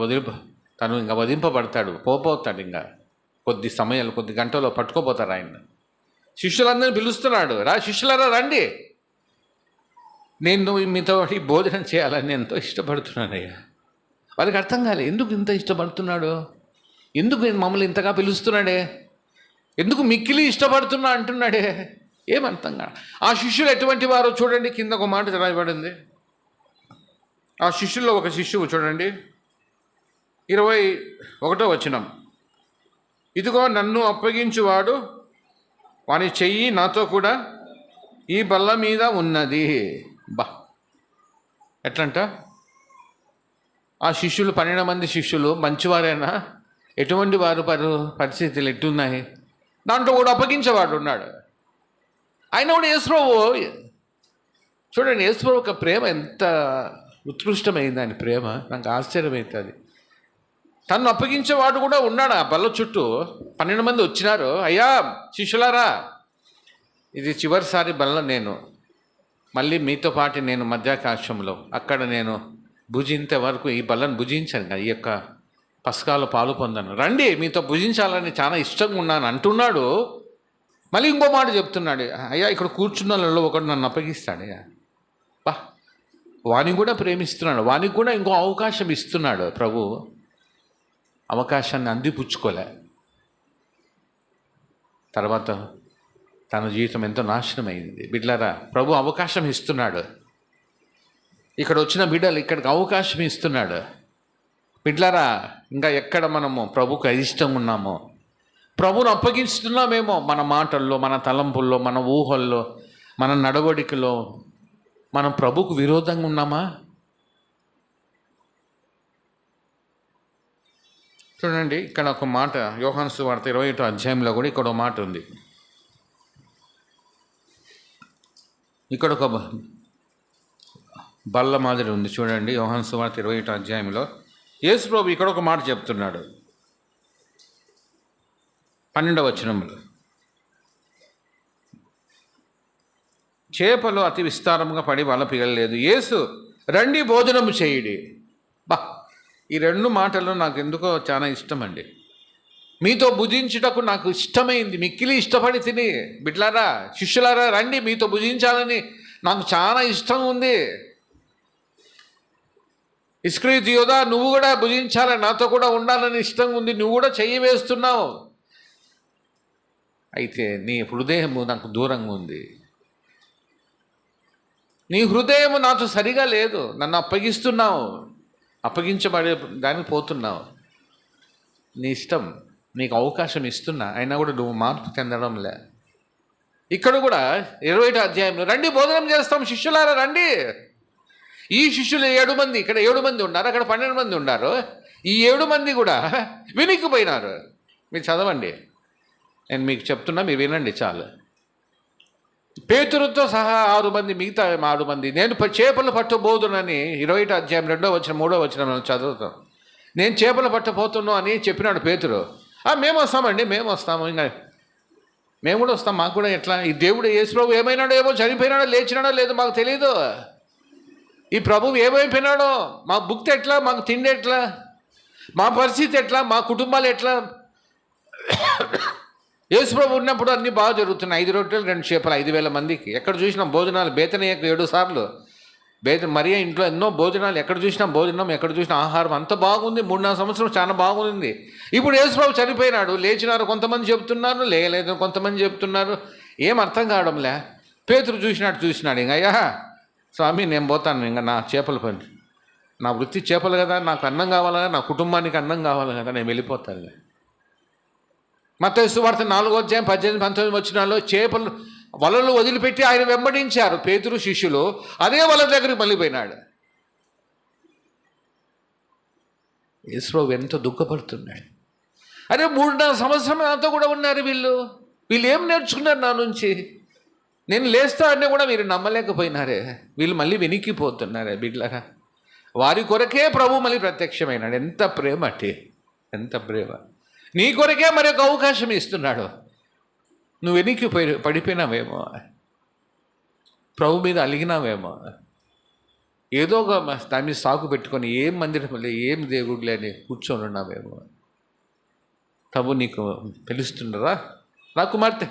తను ఇంకా వధింపబడతాడు, పోతాడు. ఇంకా కొద్ది గంటలో పట్టుకోపోతారు ఆయన. శిష్యులందరినీ పిలుస్తున్నాడు, శిష్యులారా రండి, నేను మీతో భోజనం చేయాలని ఎంతో ఇష్టపడుతున్నానయ్యా. వాళ్ళకి అర్థం కాలే, ఎందుకు ఇంత ఇష్టపడుతున్నాడు, ఎందుకు మమ్మల్ని ఇంతగా పిలుస్తున్నాడే, ఎందుకు మిక్కిలి ఇష్టపడుతున్నా అంటున్నాడే, ఏమర్థం కాదు. ఆ శిష్యులు ఎటువంటి వారో చూడండి, కింద ఒక మాట రాయబడింది. ఆ శిష్యుల్లో ఒక శిష్యువు చూడండి, 21వ వచనం. ఇదిగో నన్ను అప్పగించువాడు, వాని చెయ్యి నాతో కూడా ఈ బల్ల మీద ఉన్నది. ఎట్లంట, ఆ శిష్యులు 12 మంది శిష్యులు మంచివారైనా ఎటువంటి వారు పరిస్థితులు ఎట్టున్నాయి, దాంట్లో కూడా అప్పగించేవాడు ఉన్నాడు. ఆయన కూడా యేసుప్రభు చూడండి, యేసుప్రభు ఒక ప్రేమ ఎంత ఉత్కృష్టమైంది, ఆయన ప్రేమ నాకు ఆశ్చర్యమవుతుంది. తను అప్పగించేవాడు కూడా ఉన్నాడు. ఆ బల్ల చుట్టూ 12 మంది వచ్చినారు. అయ్యా శిష్యులారా, ఇది చివరిసారి బల్ల, నేను మళ్ళీ మీతో పాటు నేను మధ్యాకాశంలో అక్కడ నేను భుజించే వరకు ఈ బల్లను భుజించాను కదా, ఈ యొక్క పస్కాలో పాలు పొందాను, రండి మీతో భుజించాలని చాలా ఇష్టంగా ఉన్నాను అంటున్నాడు. మళ్ళీ ఇంకో మాట చెప్తున్నాడు, అయ్యా ఇక్కడ కూర్చున్న వాళ్ళలో ఒకడు నన్ను అప్పగిస్తాడయ్యా. వానికి కూడా ప్రేమిస్తున్నాడు, వానికి కూడా ఇంకో అవకాశం ఇస్తున్నాడు ప్రభు. అవకాశాన్ని అందిపుచ్చుకోలే, తర్వాత తన జీవితం ఎంతో నాశనమైంది. బిడ్డలారా, ప్రభు అవకాశం ఇస్తున్నాడు. ఇక్కడ వచ్చిన బిడ్డలు ఇక్కడికి అవకాశం ఇస్తున్నాడు. బిడ్డలారా, ఇంకా ఎక్కడ మనము ప్రభుకు అయిష్టంగా ఉన్నామో, ప్రభువును అప్పగిస్తున్నామేమో, మన మాటల్లో, మన తలంపుల్లో, మన ఊహల్లో, మన నడవడికలో మనం ప్రభుకు విరోధంగా ఉన్నామా? చూడండి, ఇక్కడ ఒక మాట, యోహాను సువార్త 21వ అధ్యాయంలో కూడా ఇక్కడ ఒక మాట ఉంది. ఇక్కడ ఒక బల్ల మాదిరి ఉంది చూడండి. యోహాను సువార్త 21వ అధ్యాయంలో యేసు ప్రభు ఇక్కడ ఒక మాట చెప్తున్నాడు, 12వ వచనంలో. చేపలు అతి విస్తారంగా పడి వల పిగలలేదు. యేసు రండి భోజనము చేయుడి. ఈ 2 మాటలు నాకు ఎందుకో చాలా ఇష్టం అండి. మీతో భుజించుటకు నాకు ఇష్టమైంది, మిక్కిలి ఇష్టపడి తిని. బిడ్లారా, శిష్యులారా రండి, మీతో భుజించాలని నాకు చాలా ఇష్టం ఉంది. ఇస్కరియోతు యూదా, నువ్వు కూడా భుజించాలని, నాతో కూడా ఉండాలని ఇష్టం ఉంది, నువ్వు కూడా చెయ్యి వేస్తున్నావు. అయితే నీ హృదయము నాకు దూరంగా ఉంది, నీ హృదయము నాతో సరిగా లేదు, నన్ను అప్పగిస్తున్నావు, అప్పగించబడే దానికి పోతున్నావు. నీ ఇష్టం, నీకు అవకాశం ఇస్తున్నా, అయినా కూడా నువ్వు మార్పు చెందడంలే. ఇక్కడ కూడా 21వ అధ్యాయంలో రండి భోజనం చేస్తాం శిష్యులారా రండి. ఈ శిష్యులు 7 మంది, ఇక్కడ 7 మంది ఉన్నారు, అక్కడ 12 మంది ఉన్నారు. ఈ 7 మంది కూడా వినికిపోయినారు. మీరు చదవండి, నేను మీకు చెప్తున్నా, మీరు వినండి చాలు. పేతురుతో సహా 6 మంది, మిగతా 6 మంది, నేను చేపలు పట్టబోదునని 21వ అధ్యాయం 2వ వచనం 3వ వచనం చదువుతాం. నేను చేపలు పట్టబోతున్నాను అని చెప్పినాడు పేతురు. మేము వస్తామండి, మేము వస్తాము, ఇంకా మేము కూడా వస్తాం, మాకు కూడా ఎట్లా, ఈ దేవుడు యేసు ప్రభు ఏమైనాడో ఏమో, చనిపోయినాడో లేచినాడో లేదో మాకు తెలియదు, ఈ ప్రభువు ఏమైపోయినాడో, మా భుక్తి ఎట్లా, మాకు తిండి ఎట్లా, మా పరిస్థితి ఎట్లా, మా కుటుంబాలు ఎట్లా. యేసు ప్రభు ఉన్నప్పుడు అన్నీ బాగా జరుగుతున్నాయి. 5 రొట్టెలు 2 చేపలు 5,000 మందికి. ఎక్కడ చూసినా భోజనాలు, బేతనీయకు 7 సార్లు, మరియా ఇంట్లో ఎన్నో భోజనాలు, ఎక్కడ చూసినా భోజనం, ఎక్కడ చూసినా ఆహారం, అంత బాగుంది. 3-4 సంవత్సరం చాలా బాగుంది. ఇప్పుడు యేసు ప్రభు చనిపోయినాడు, లేచినారు కొంతమంది చెప్తున్నారు, లేయలేదు కొంతమంది చెప్తున్నారు, ఏం అర్థం కావడంలే. పేతురు చూసినాడు, ఇంక అయ్యా స్వామి నేను పోతాను, ఇంకా నా చేపల పని, నా వృత్తి చేపలు కదా, నాకు అన్నం కావాలి కదా, నా కుటుంబానికి అన్నం కావాలి కదా, నేను వెళ్ళిపోతాను. మత్తయి సువార్త 4వ అధ్యాయం 18-19 వచనాల్లో చేపలు వలలు వదిలిపెట్టి ఆయన వెంబడించారు పేతురు శిష్యులు. అదే వల దగ్గరికి మళ్ళీ పోయినాడు. యేసు ప్రభు ఎంతో దుఃఖపడుతున్నాడు. అరే 3-4 సంవత్సరం నాతో కూడా ఉన్నారు వీళ్ళు ఏం నేర్చుకున్నారు నా నుంచి, నేను లేస్తా అంటే కూడా మీరు నమ్మలేకపోయినారే, వీళ్ళు మళ్ళీ వెనిక్కిపోతున్నారే. బిడ్డలారా, వారి కొరకే ప్రభు మళ్ళీ ప్రత్యక్షమైనాడు. ఎంత ప్రేమ అంటే, ఎంత ప్రేమ. నీ కొరకే మరి ఒక అవకాశం ఇస్తున్నాడు. నువ్వు వెనక్కి పడిపోయినావేమో, ప్రభు మీద అలిగినావేమో, ఏదో ఒక దాని మీద సాకు పెట్టుకొని ఏం మందిరం లే, ఏం దేవుడు లేని కూర్చొని ఉన్నావేమో. ప్రభు నీకు పిలుస్తుండరా, నా కుమార్తె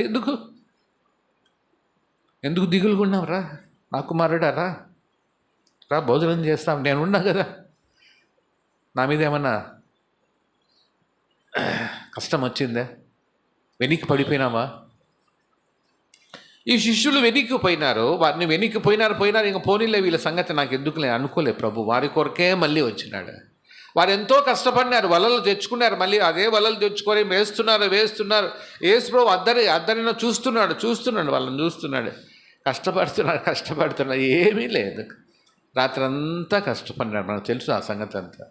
ఎందుకు దిగులుగా ఉన్నావురా, నా కుమారుడా రా భోజనం చేస్తాం, నేను ఉన్నా కదా, నా మీద ఏమన్నా కష్టం వచ్చిందా, వెనక్కి పడిపోయినావా? ఈ శిష్యులు వెనక్కిపోయినారు, వారిని పోయినారు, ఇంక పోనీలే వీళ్ళ సంగతి నాకు ఎందుకులే అనుకోలే ప్రభు. వారి కొరకే మళ్ళీ వచ్చినాడు. వారు ఎంతో కష్టపడినారు, వలలు తెచ్చుకున్నారు, మళ్ళీ అదే వలలు తెచ్చుకొని వేస్తున్నారు. యేసు ప్రభు అద్దరిన చూస్తున్నాడు, వాళ్ళని చూస్తున్నాడు. కష్టపడుతున్నారు, ఏమీ లేదు. రాత్రంతా కష్టపడినారు, మనకు తెలుసు ఆ సంగతి అంతా.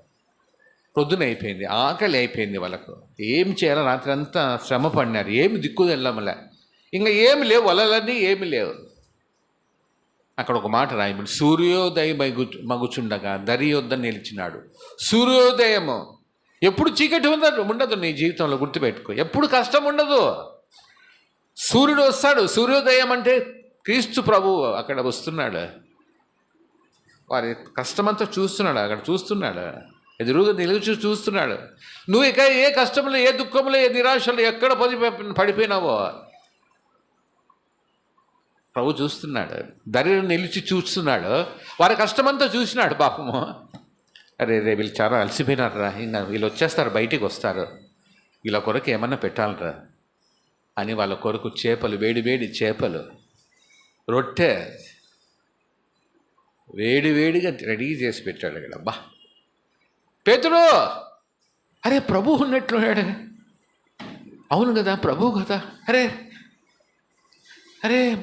పొద్దున అయిపోయింది, ఆకలి అయిపోయింది వాళ్ళకు, ఏం చేయాలో రాత్రి అంతా శ్రమ పడినారు, ఏమి దిక్కు వెళ్ళమలే, ఇంకా ఏమి లేవు, వలలన్నీ ఏమి లేవు. అక్కడ ఒక మాట రాయబడి, సూర్యోదయం మగుచుండగా దరి యొద్ద నిలిచినాడు. సూర్యోదయము ఎప్పుడు చీకటి ఉండదు నీ జీవితంలో, గుర్తుపెట్టుకో. ఎప్పుడు కష్టం ఉండదు, సూర్యుడు వస్తాడు. సూర్యోదయం అంటే క్రీస్తు ప్రభువు అక్కడ వస్తున్నాడు, వారి కష్టమంతా చూస్తున్నాడు, అక్కడ చూస్తున్నాడు, ఎదురుగా నిలిచి చూస్తున్నాడు. నువ్వు ఇక ఏ కష్టంలో, ఏ దుఃఖంలో, ఏ నిరాశలో ఎక్కడ పడిపోయినావో ప్రభు చూస్తున్నాడు, దరిని నిలిచి చూస్తున్నాడు. వారి కష్టమంతా చూసినాడు పాపము. అరే వీళ్ళు చాలా అలసిపోయినారా, ఇంకా వీళ్ళు వచ్చేస్తారు, బయటికి వస్తారు, వీళ్ళ కొరకు ఏమన్నా పెట్టాలరా అని వాళ్ళ కొరకు చేపలు, వేడి చేపలు, రొట్టె వేడిగా రెడీ చేసి పెట్టాడు ఇక్కడ. అబ్బా పేతురు, అరే ప్రభు ఉన్నట్లున్నాడు. అవును కదా, ప్రభు కదా, అరే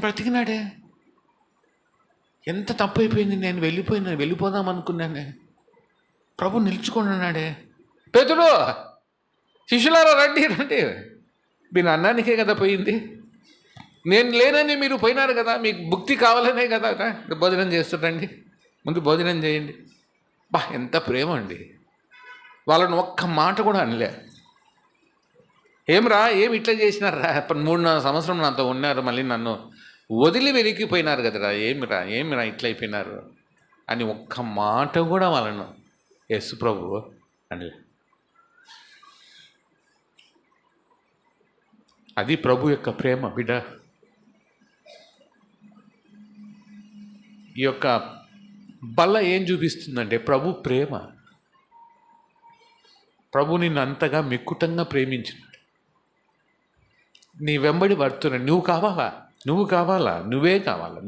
బ్రతికినాడే, ఎంత తప్పు అయిపోయింది, నేను వెళ్ళిపోదాం అనుకున్నానే, ప్రభు నిలుచుకున్నాడే. పేతురు, శిష్యులారా రండి, మీరు అన్నానికే కదా పోయింది, నేను లేనని మీరు పోయినారు కదా, మీకు భుక్తి కావాలనే కదా, భోజనం చేస్తుండండి, ముందు భోజనం చేయండి. ఎంత ప్రేమ అండి, వాళ్ళని ఒక్క మాట కూడా అనలే. ఏమి ఇట్లా చేసినారా, 3-4 సంవత్సరం నాతో ఉన్నారు, మళ్ళీ నన్ను వదిలి వెలిగిపోయినారు కదరా, ఏమిరా ఇట్లా అయిపోయినారు అని ఒక్క మాట కూడా వాళ్ళను యేసు ప్రభువు అనలే. అది ప్రభు యొక్క ప్రేమ బిడ్డ. ఈ యొక్క బల్ల ఏం చూపిస్తుందంటే ప్రభు ప్రేమ. ప్రభు నిన్ను అంతగా మిక్కుటంగా ప్రేమించినాడు, నీ వెంబడి పడుతున్నాడు. నువ్వు కావాలా, నువ్వే కావాలి.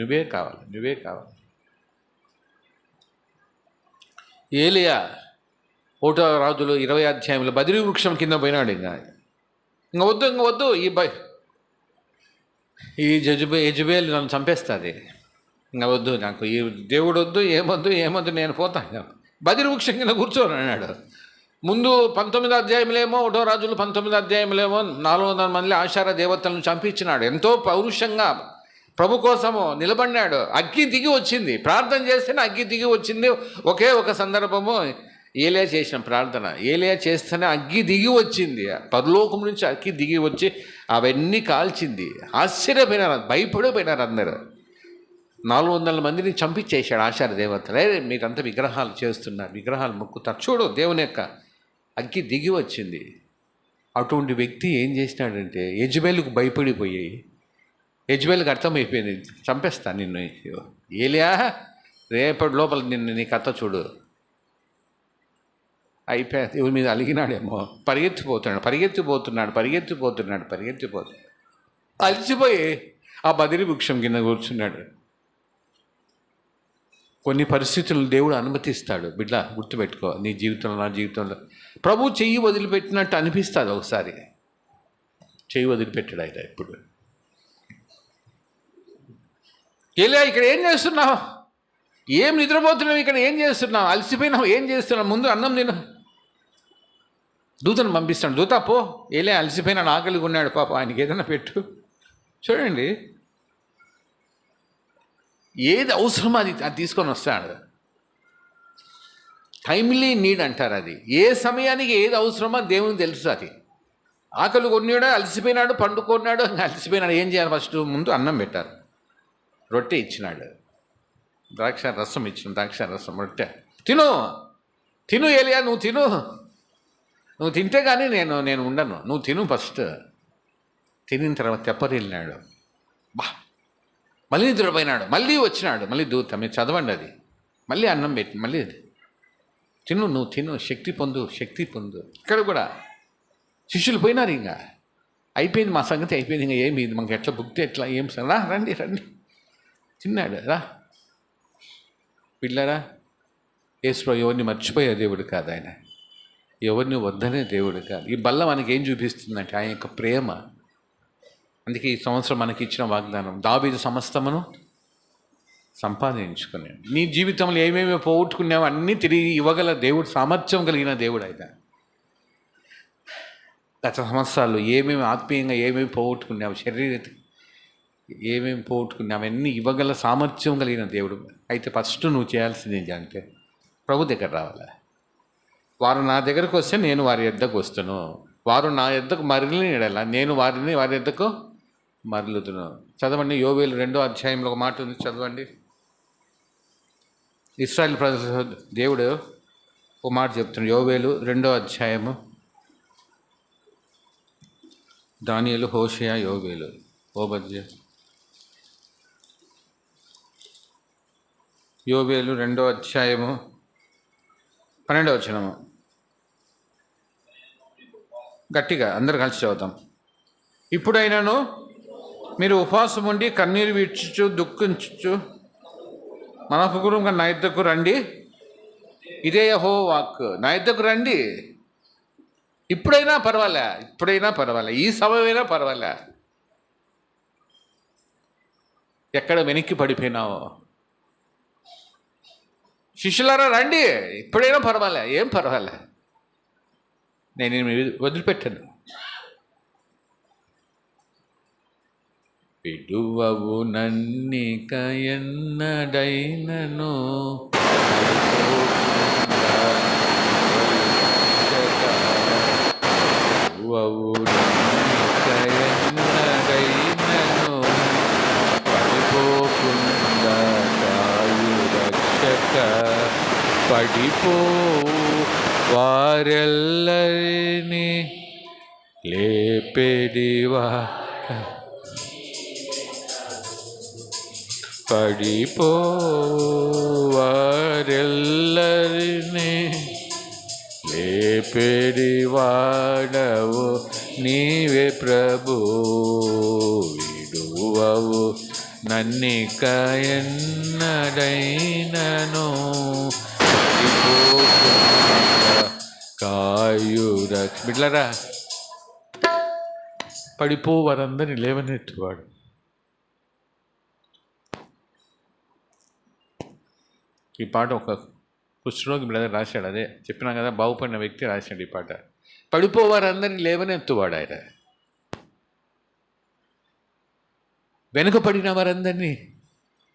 ఏలియా 1వ రాజులు 20వ అధ్యాయంలో బదిరి వృక్షం కింద పోయినాడు. ఇంకా వద్దు ఈ యెజబెల్ నన్ను చంపేస్తుంది, ఇంకా వద్దు, నాకు ఈ దేవుడు వద్దు, ఏమొద్దు నేను పోతాను, బదిరి వృక్షం కింద కూర్చోని అన్నాడు. ముందు 19వ అధ్యాయంలేమో 1వ రాజులు 19వ అధ్యాయంలేమో 400 మంది ఆశార దేవతలను చంపించినాడు. ఎంతో పౌరుషంగా ప్రభు కోసము నిలబడినాడు. అగ్గి దిగి వచ్చింది, ప్రార్థన చేస్తేనే అగ్గి దిగి వచ్చింది. ఒకే ఒక సందర్భము ఏలియా చేసిన ప్రార్థన, ఏలియా చేస్తేనే అగ్గి దిగి వచ్చింది, పరలోకం నుంచి అగ్గి దిగి వచ్చి అవన్నీ కాల్చింది. ఆశ్చర్యపోయినారు, భయపడిపోయినారు అందరూ. 400 మందిని చంపించేశాడు ఆశార దేవతలు. మీరంతా విగ్రహాలు చేస్తున్నారు, విగ్రహాలు మొక్కుతారు, చూడు దేవుని యొక్క అగ్గి దిగి వచ్చింది. అటువంటి వ్యక్తి ఏం చేసినాడంటే యెజబెలుకు భయపడిపోయి, యెజబెలుకు అర్థమైపోయింది, చంపేస్తా నిన్ను, ఏలియా రేపటి లోపల నీ కథ చూడు. అయిపోయి దేవుని మీద అలిగినాడేమో, పరిగెత్తిపోతున్నాడు. అలిసిపోయి ఆ బదిరి వృక్షం కింద కూర్చున్నాడు. కొన్ని పరిస్థితులు దేవుడు అనుమతిస్తాడు బిడ్డ, గుర్తుపెట్టుకో. నీ జీవితంలో, నా జీవితంలో ప్రభు చెయ్యి వదిలిపెట్టినట్టు అనిపిస్తుంది ఒకసారి. చెయ్యి వదిలిపెట్టాడు ఆయన. ఇప్పుడు ఏలియా ఇక్కడ ఏం చేస్తున్నావు, ఏం నిద్రపోతున్నావు, ఇక్కడ ఏం చేస్తున్నావు, అలసిపోయినావు, ఏం చేస్తున్నావు, ముందు అన్నం తిను. దూతను పంపిస్తాడు, దూత పో, ఏలియా అలసిపోయినాడు, ఆకలిగా ఉన్నాడు, పాప ఆయనకి ఏదైనా పెట్టు. చూడండి, ఏది అవసరమో అది తీసుకొని వస్తాడు. టైమ్లీ నీడ్ అంటారు అది. ఏ సమయానికి ఏది అవసరమో దేవునికి తెలుసు. అది ఆకలి కొన్నాడు, అలసిపోయినాడు, పండుకున్నాడు, అలసిపోయినాడు, ఏం చేయాలి, ఫస్ట్ ముందు అన్నం పెట్టారు, రొట్టె ఇచ్చినాడు, ద్రాక్ష రసం రొట్టె తిను ఏలియా, నువ్వు తిను. నువ్వు తింటే కానీ నేను ఉండను, నువ్వు తిను ఫస్ట్. తినిన తర్వాత తెప్పరిల్లినాడు, బా మళ్ళీ నిద్రపోయినాడు, మళ్ళీ వచ్చినాడు, మళ్ళీ దూత. మీరు చదవండి అది. మళ్ళీ అన్నం పెట్టి మళ్ళీ తిను, నువ్వు తిను, శక్తి పొందు, శక్తి పొందు. ఇక్కడ కూడా శిష్యులు పోయినారు, ఇంకా అయిపోయింది, మా సంగతి అయిపోయింది, ఇంకా ఏమి ఇది మాకు ఎట్లా బుక్తే ఎట్లా ఏం రా రండి రండి. తిన్నాడు రా. పిల్లరా, యేసు ఎవరిని మర్చిపోయే దేవుడు కాదు ఆయన, ఎవరిని వద్దనే దేవుడు కాదు. ఈ బల్ల మనకి ఏం చూపిస్తుందంటే ఆయన యొక్క ప్రేమ. అందుకే ఈ సంవత్సరం మనకి ఇచ్చిన వాగ్దానం, దావీదు సమస్తమును సంపాదించుకునే. నీ జీవితంలో ఏమేమి పోగొట్టుకున్నావో అన్నీ తిరిగి ఇవ్వగల దేవుడు, సామర్థ్యం కలిగిన దేవుడు ఆయన. గత సంవత్సరాలు ఏమేమి ఆత్మీయంగా ఏమేమి పోగొట్టుకున్నావు, శరీర ఏమేమి పోగొట్టుకున్నావు, అవన్నీ ఇవ్వగల సామర్థ్యం కలిగిన దేవుడు. అయితే ఫస్ట్ నువ్వు చేయాల్సింది ఏంటంటే ప్రభు దగ్గర రావాలి. వారు నా దగ్గరకు వస్తే నేను వారి యొద్దకు వస్తాను, వారు నా యొద్దకు మరలిన ఎడల నేను వారి యొద్దకు మరలుతును. చదవండి, యోవేలు 2వ అధ్యాయంలో ఒక మాట ఉంది, చదవండి. ఇశ్రాయేలు ప్రజల దేవుడు ఒక మాట చెప్తున్నాడు. యోవేలు 2వ అధ్యాయము, దానియేలు, హోషేయ, యోవేలు, ఓబద్య. యోవేలు 2వ అధ్యాయము 12వ వచనము. గట్టిగా అందరు కలిసి చదువుతాం. ఇప్పుడైనాను మీరు ఉపవాసం ఉండి కన్నీరు విడ్చుచు దుఃఖించుచు మనఃపూర్వకంగా నా యొద్దకు రండి. ఇదే యెహోవా వాక్కు. నా యొద్దకు రండి. ఇప్పుడైనా పర్వాలే, ఈ సమయమైనా పర్వాలే. ఎక్కడ వెనక్కి పడిపోయినావో, శిష్యులారా రండి, ఇప్పుడైనా పర్వాలే, ఏం పర్వాలే, నేను వదిలిపెట్టాను. విడువవు నన్నిక ఎన్నడైనను, విడువవు నన్నిక ఎన్నడైనను, పడిపోకుండా కాయు రక్షక. పడిపో వారెల్లరిని లేపెడివా, పడిపో వారెల్లరిని లేపెడివాడవు నీవే ప్రభు. విడువవు నన్నిక ఎన్నడైనను, కాయుర. బిడ్లరా, పడిపో వారందరినీ లేవనెత్తువాడు. ఈ పాట ఒక కుష్ఠరోగి బ్రదర్ రాశాడు, అదే చెప్పినా కదా, బాగుపడిన వ్యక్తి రాశాడు ఈ పాట. పడిపో వారందరినీ లేవనెత్తువాడు ఆయన, వెనుకపడిన వారందరినీ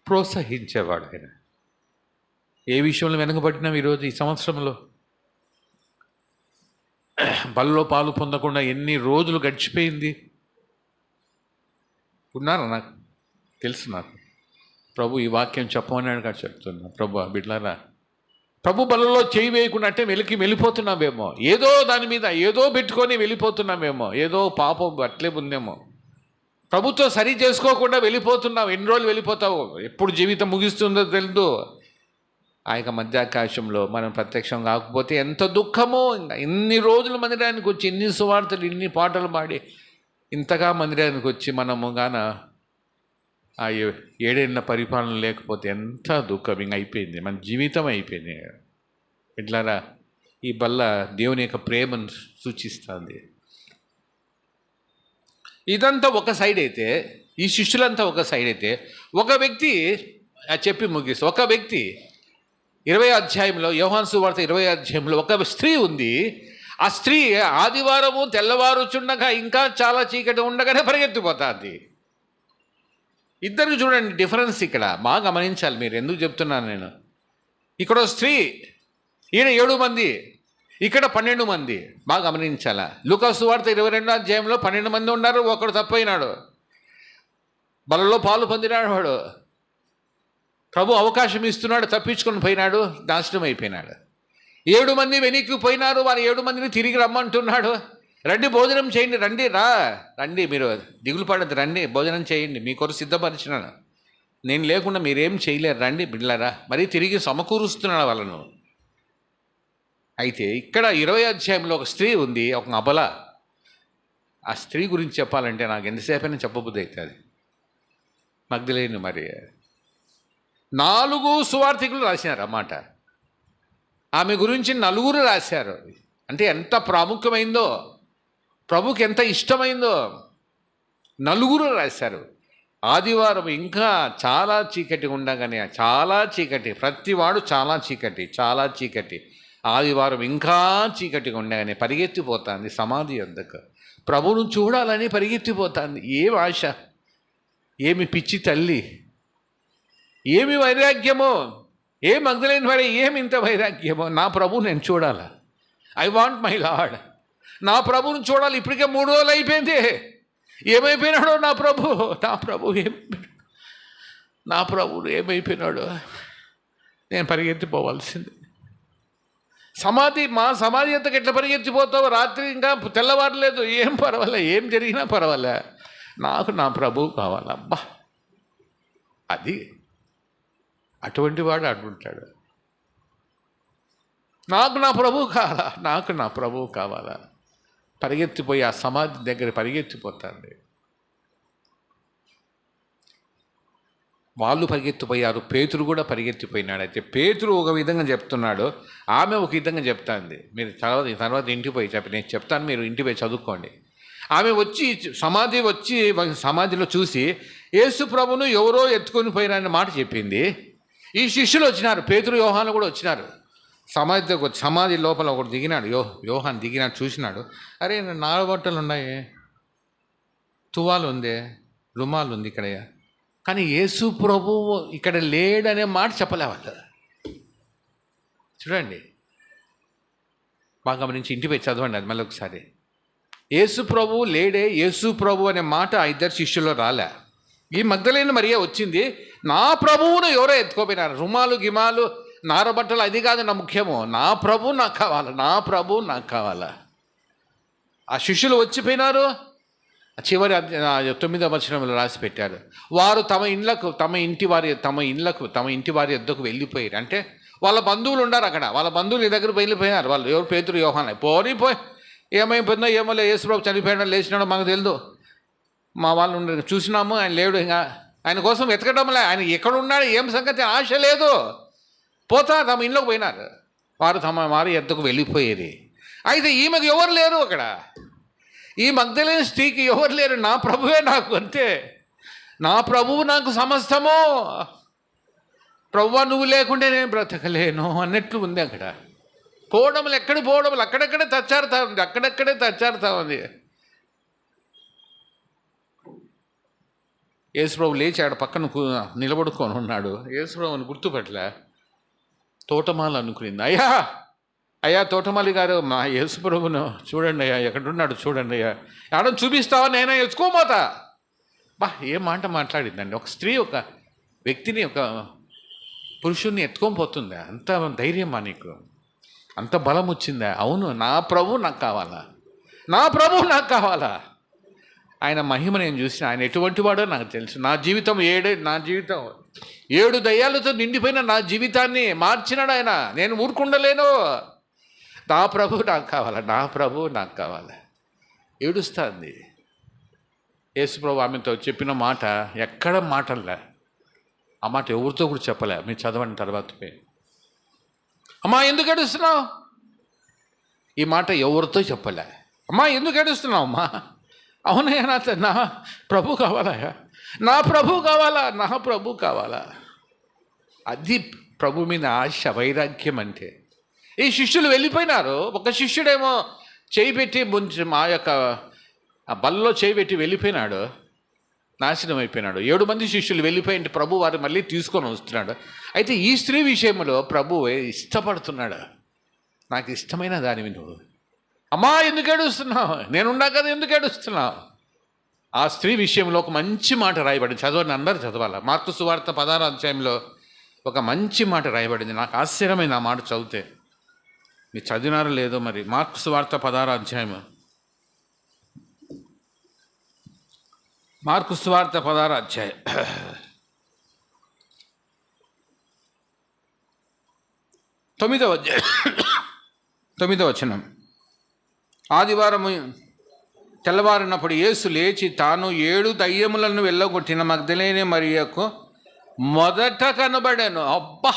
ప్రోత్సహించేవాడు ఆయన. ఏ విషయంలో వెనుకబడినాం ఈరోజు ఈ సంవత్సరంలో? బల్లో పాలు పొందకుండా ఎన్ని రోజులు గడిచిపోయింది. ఉన్నారా? నాకు తెలుసు. నాకు ప్రభు ఈ వాక్యం చెప్పమన్నాడు కదా, చెప్తున్నా. ప్రభు బిడ్లారా, ప్రభు బలలో చేయి వేయకుండా అంటే వెళ్ళిపోతున్నామేమో, ఏదో దాని మీద ఏదో పెట్టుకొని వెళ్ళిపోతున్నామేమో, ఏదో పాపం అట్లే ఉందేమో, ప్రభుత్వం సరి చేసుకోకుండా వెళ్ళిపోతున్నావు. ఎన్ని రోజులు వెళ్ళిపోతావు, ఎప్పుడు జీవితం ముగిస్తుందో తెలియదు. ఆ యొక్క మధ్యాకాశంలో మనం ప్రత్యక్షం కాకపోతే ఎంత దుఃఖమో. ఇంకా ఇన్ని రోజులు మందిరానికి వచ్చి, ఇన్ని సువార్తలు, ఇన్ని పాటలు పాడి, ఇంతగా మందిరానికి వచ్చి మనము గాన ఆ 7 ఏళ్ల పరిపాలన లేకపోతే ఎంత దుఃఖం. ఇంక అయిపోయింది, మన జీవితం అయిపోయింది. ఇట్లారా, ఈ బల్ల దేవుని యొక్క ప్రేమను సూచిస్తుంది. ఇదంతా ఒక సైడ్ అయితే, ఈ శిష్యులంతా ఒక సైడ్ అయితే, ఒక వ్యక్తి చెప్పి ముగిస్తే, ఒక వ్యక్తి 20వ అధ్యాయంలో, యోహాను సువార్త 20వ అధ్యాయంలో ఒక స్త్రీ ఉంది. ఆ స్త్రీ ఆదివారము తెల్లవారుచుండగా ఇంకా చాలా చీకటి ఉండగానే పరిగెత్తిపోతుంది. ఇద్దరికి చూడండి డిఫరెన్స్ ఇక్కడ బాగా గమనించాలి మీరు. ఎందుకు చెప్తున్నాను నేను? ఇక్కడ స్త్రీ, ఈయన 7 మంది, ఇక్కడ 12 మంది. బాగా గమనించాలా. లూకా సువార్త 22వ అధ్యాయంలో 12 మంది ఉన్నారు, ఒకడు తప్పైనాడు, బలలో పాలు పొందినాడు. వాడు ప్రభు అవకాశం ఇస్తున్నాడు, తప్పించుకొని పోయినాడు, నాశనం అయిపోయినాడు. 7 మంది వెనక్కి పోయినారు, వారు 7 మందిని తిరిగి రమ్మంటున్నాడు. రండి భోజనం చేయండి, రండి రండి, మీరు దిగులు పడద్దు, రండి భోజనం చేయండి, మీ కొరకు సిద్ధపరిచినాను, నేను లేకుండా మీరేం చేయలేరు, రండి బిడ్డలారా. మరీ తిరిగి సమకూరుస్తున్నాడు వాళ్ళను. అయితే ఇక్కడ 20వ అధ్యాయంలో ఒక స్త్రీ ఉంది, ఒక అబల. ఆ స్త్రీ గురించి చెప్పాలంటే నాకు ఎంతసేపైనా చెప్పబుద్ధి అవుతుంది. మగ్దలేని మరి 4 సువార్థికులు రాసినారు అన్నమాట. ఆమె గురించి 4 రాశారు. అంటే ఎంత ప్రాముఖ్యమైందో, ప్రభుకి ఎంత ఇష్టమైందో 4 రాశారు. ఆదివారం ఇంకా చాలా చీకటి ఉండగానే, చాలా చీకటి, ప్రతివాడు చాలా చీకటి. ఆదివారం ఇంకా చీకటిగా ఉండగానే పరిగెత్తిపోతుంది సమాధి వద్దకు. ప్రభువును చూడాలని పరిగెత్తిపోతుంది. ఏం ఆశ, ఏమి పిచ్చి తల్లి, ఏమి వైరాగ్యమో, ఏ మగ్దలేని వాడే ఏమి ఇంత వైరాగ్యమో. నా ప్రభువు నేను చూడాలా, ఐ వాంట్ మై లార్డ్, నా ప్రభువును చూడాలి. ఇప్పటికే 3 రోజులు అయిపోయింది. ఏమైపోయినాడో నా ప్రభు ఏమైపోయినాడో. నేను పరిగెత్తిపోవాల్సింది. మా సమాధి ఎంతకు ఎట్లా పరిగెత్తిపోతావు? రాత్రి ఇంకా తెల్లవారలేదు, ఏం పర్వాలే, ఏం జరిగినా పర్వాలే, నాకు నా ప్రభువు కావాలబ్బా. అది అటువంటి వాడు అడుగుంటాడు, నాకు నా ప్రభువు కావాలా. పరిగెత్తిపోయి ఆ సమాధి దగ్గర పరిగెత్తిపోతాండి. వాళ్ళు పరిగెత్తిపోయారు, పేతురు కూడా పరిగెత్తిపోయినాడు. అయితే పేతురు ఒక విధంగా చెప్తున్నాడు, ఆమె ఒక విధంగా చెప్తాంది. మీరు తర్వాత ఇంటికి పోయి నేను చెప్తాను, మీరు ఇంటికి పోయి చదువుకోండి. ఆమె వచ్చి సమాధిలో చూసి యేసు ప్రభును ఎవరో ఎత్తుకొని పోయినారనే మాట చెప్పింది. ఈ శిష్యులు వచ్చినారు, పేతురు యోహాను కూడా వచ్చినారు. సమాధి లోపల ఒకడు దిగినాడు, యోహాన్ దిగినాడు, చూసినాడు. అరే నారబట్టలు ఉన్నాయి, తువాలు ఉంది, రుమాలు ఉంది ఇక్కడ, కానీ యేసు ప్రభువు ఇక్కడ లేడనే మాట చెప్పలే వాళ్ళు. చూడండి బాగా గమనించి ఇంటికి పోయి చదవండి అది మళ్ళీ ఒకసారి. యేసు ప్రభువు లేడే, యేసు ప్రభు అనే మాట ఆ 2 శిష్యుల్లో రాలే. ఈ మగ్దలేని మరియ వచ్చింది, నా ప్రభువును ఎవరో ఎత్తుకోపోయినారు, రుమాలు గిమాలు నారబట్టలు, అది కాదు నా ముఖ్యము, నా ప్రభు నాకు కావాలా. ఆ శిష్యులు వచ్చిపోయినారు. చివరి 9వ వచనంలో రాసి పెట్టారు, వారు తమ ఇంటి వారి యొద్దకు వెళ్ళిపోయారు. అంటే వాళ్ళ బంధువులు ఉన్నారు అక్కడ, వాళ్ళ బంధువులు ఈ దగ్గర వెళ్ళిపోయినారు. వాళ్ళు ఎవరు? పేతురు యోహాను. పోయి ఏమైపోయిందో ఏమో, యేసుప్రభు చనిపోయాడో లేచినాడో మాకు తెలియదు, మా వాళ్ళు చూసినాము, ఆయన లేడు, ఇంకా ఆయన కోసం వెతకడంలే, ఆయన ఎక్కడున్నాడు ఏం సంగతి ఆశ లేదు. తమ ఇంట్లోకి పోయినారు. వారు తమ వారి యొద్దకు వెళ్ళిపోయేది. అయితే ఈమెకు ఎవరు లేరు అక్కడ, ఈ మగ్దలేని స్త్రీకి ఎవరు లేరు, నా ప్రభువే నాకు, అంతే, నా ప్రభువు నాకు సమస్తము, ప్రభువా నువ్వు లేకుంటే నేను బ్రతకలేను అన్నట్లు ఉంది అక్కడ. పోవడములు అక్కడక్కడే తచ్చారుతా ఉంది. యేసుప్రభు లేచి ఆడ పక్కన నిలబడుకొని ఉన్నాడు. యేసుప్రభుని గుర్తుపట్టలే, తోటమాల అనుకునింది. అయ్యా తోటమాలి గారు, మా యేసుప్రభును చూడండి అయ్యా, ఎక్కడున్నాడు చూడండి అయ్యా, ఆడని చూపిస్తావా, నేనే ఎచ్చుకోమోతా. ఏం మాట మాట్లాడిందండి. ఒక స్త్రీ ఒక వ్యక్తిని, ఒక పురుషుణ్ణి ఎత్తుకొని పోతుందా? అంత ధైర్యమా నీకు? అంత బలం వచ్చిందా? అవును, నా ప్రభు నాకు కావాలా. ఆయన మహిమ నేను చూసిన, ఆయన ఎటువంటి వాడో నాకు తెలుసు. నా జీవితం 7 దయ్యాలతో నిండిపోయిన నా జీవితాన్ని మార్చినాడు ఆయన. నేను ఊరుకుండలేను. నా ప్రభు నాకు కావాలా. ఏడుస్తుంది. యేసుప్రభు ఆమెతో చెప్పిన మాట ఎక్కడ మాటలే, ఆ మాట ఎవరితో కూడా చెప్పలే. మీరు చదవండి తర్వాత పోయి. అమ్మా ఎందుకు ఏడుస్తున్నావు? ఈ మాట ఎవరితో చెప్పలే. అమ్మా ఎందుకు ఏడుస్తున్నావు అమ్మా? అవునయ్యా, నా ప్రభు కావాలయ్యా, నా ప్రభు కావాలా. అది ప్రభు మీద ఆశ, వైరాగ్యం అంటే. ఈ శిష్యులు వెళ్ళిపోయినారు. ఒక శిష్యుడేమో చేయి పెట్టి మా యొక్క బల్లో చేయి పెట్టి వెళ్ళిపోయినాడు, నాశనం అయిపోయినాడు. 7 మంది శిష్యులు వెళ్ళిపోయింటే ప్రభు వారు మళ్ళీ తీసుకొని వస్తున్నాడు. అయితే ఈ స్త్రీ విషయంలో ప్రభు ఇష్టపడుతున్నాడు. నాకు ఇష్టమైన దానివి నువ్వు, అమ్మా ఎందుకు ఏడుస్తున్నావు? నేనున్నా కదా, ఎందుకు ఏడుస్తున్నావు? ఆ స్త్రీ విషయంలో ఒక మంచి మాట రాయబడింది. చదవండి, అందరూ చదవాలి. మార్కు సువార్త 16వ అధ్యాయంలో ఒక మంచి మాట రాయబడింది. నాకు ఆశ్చర్యమైన ఆ మాట చదివితే. మీరు చదివినారో లేదో మరి. మార్కు సువార్త 16వ అధ్యాయం. మార్కు సువార్త 16వ అధ్యాయం 9వ వచనం. ఆదివారము తెల్లవారినప్పుడు యేసు లేచి తాను 7 దయ్యములను వెళ్ళగొట్టిన మగ్దలేనే మరియకు మొదట కనబడాను. అబ్బా,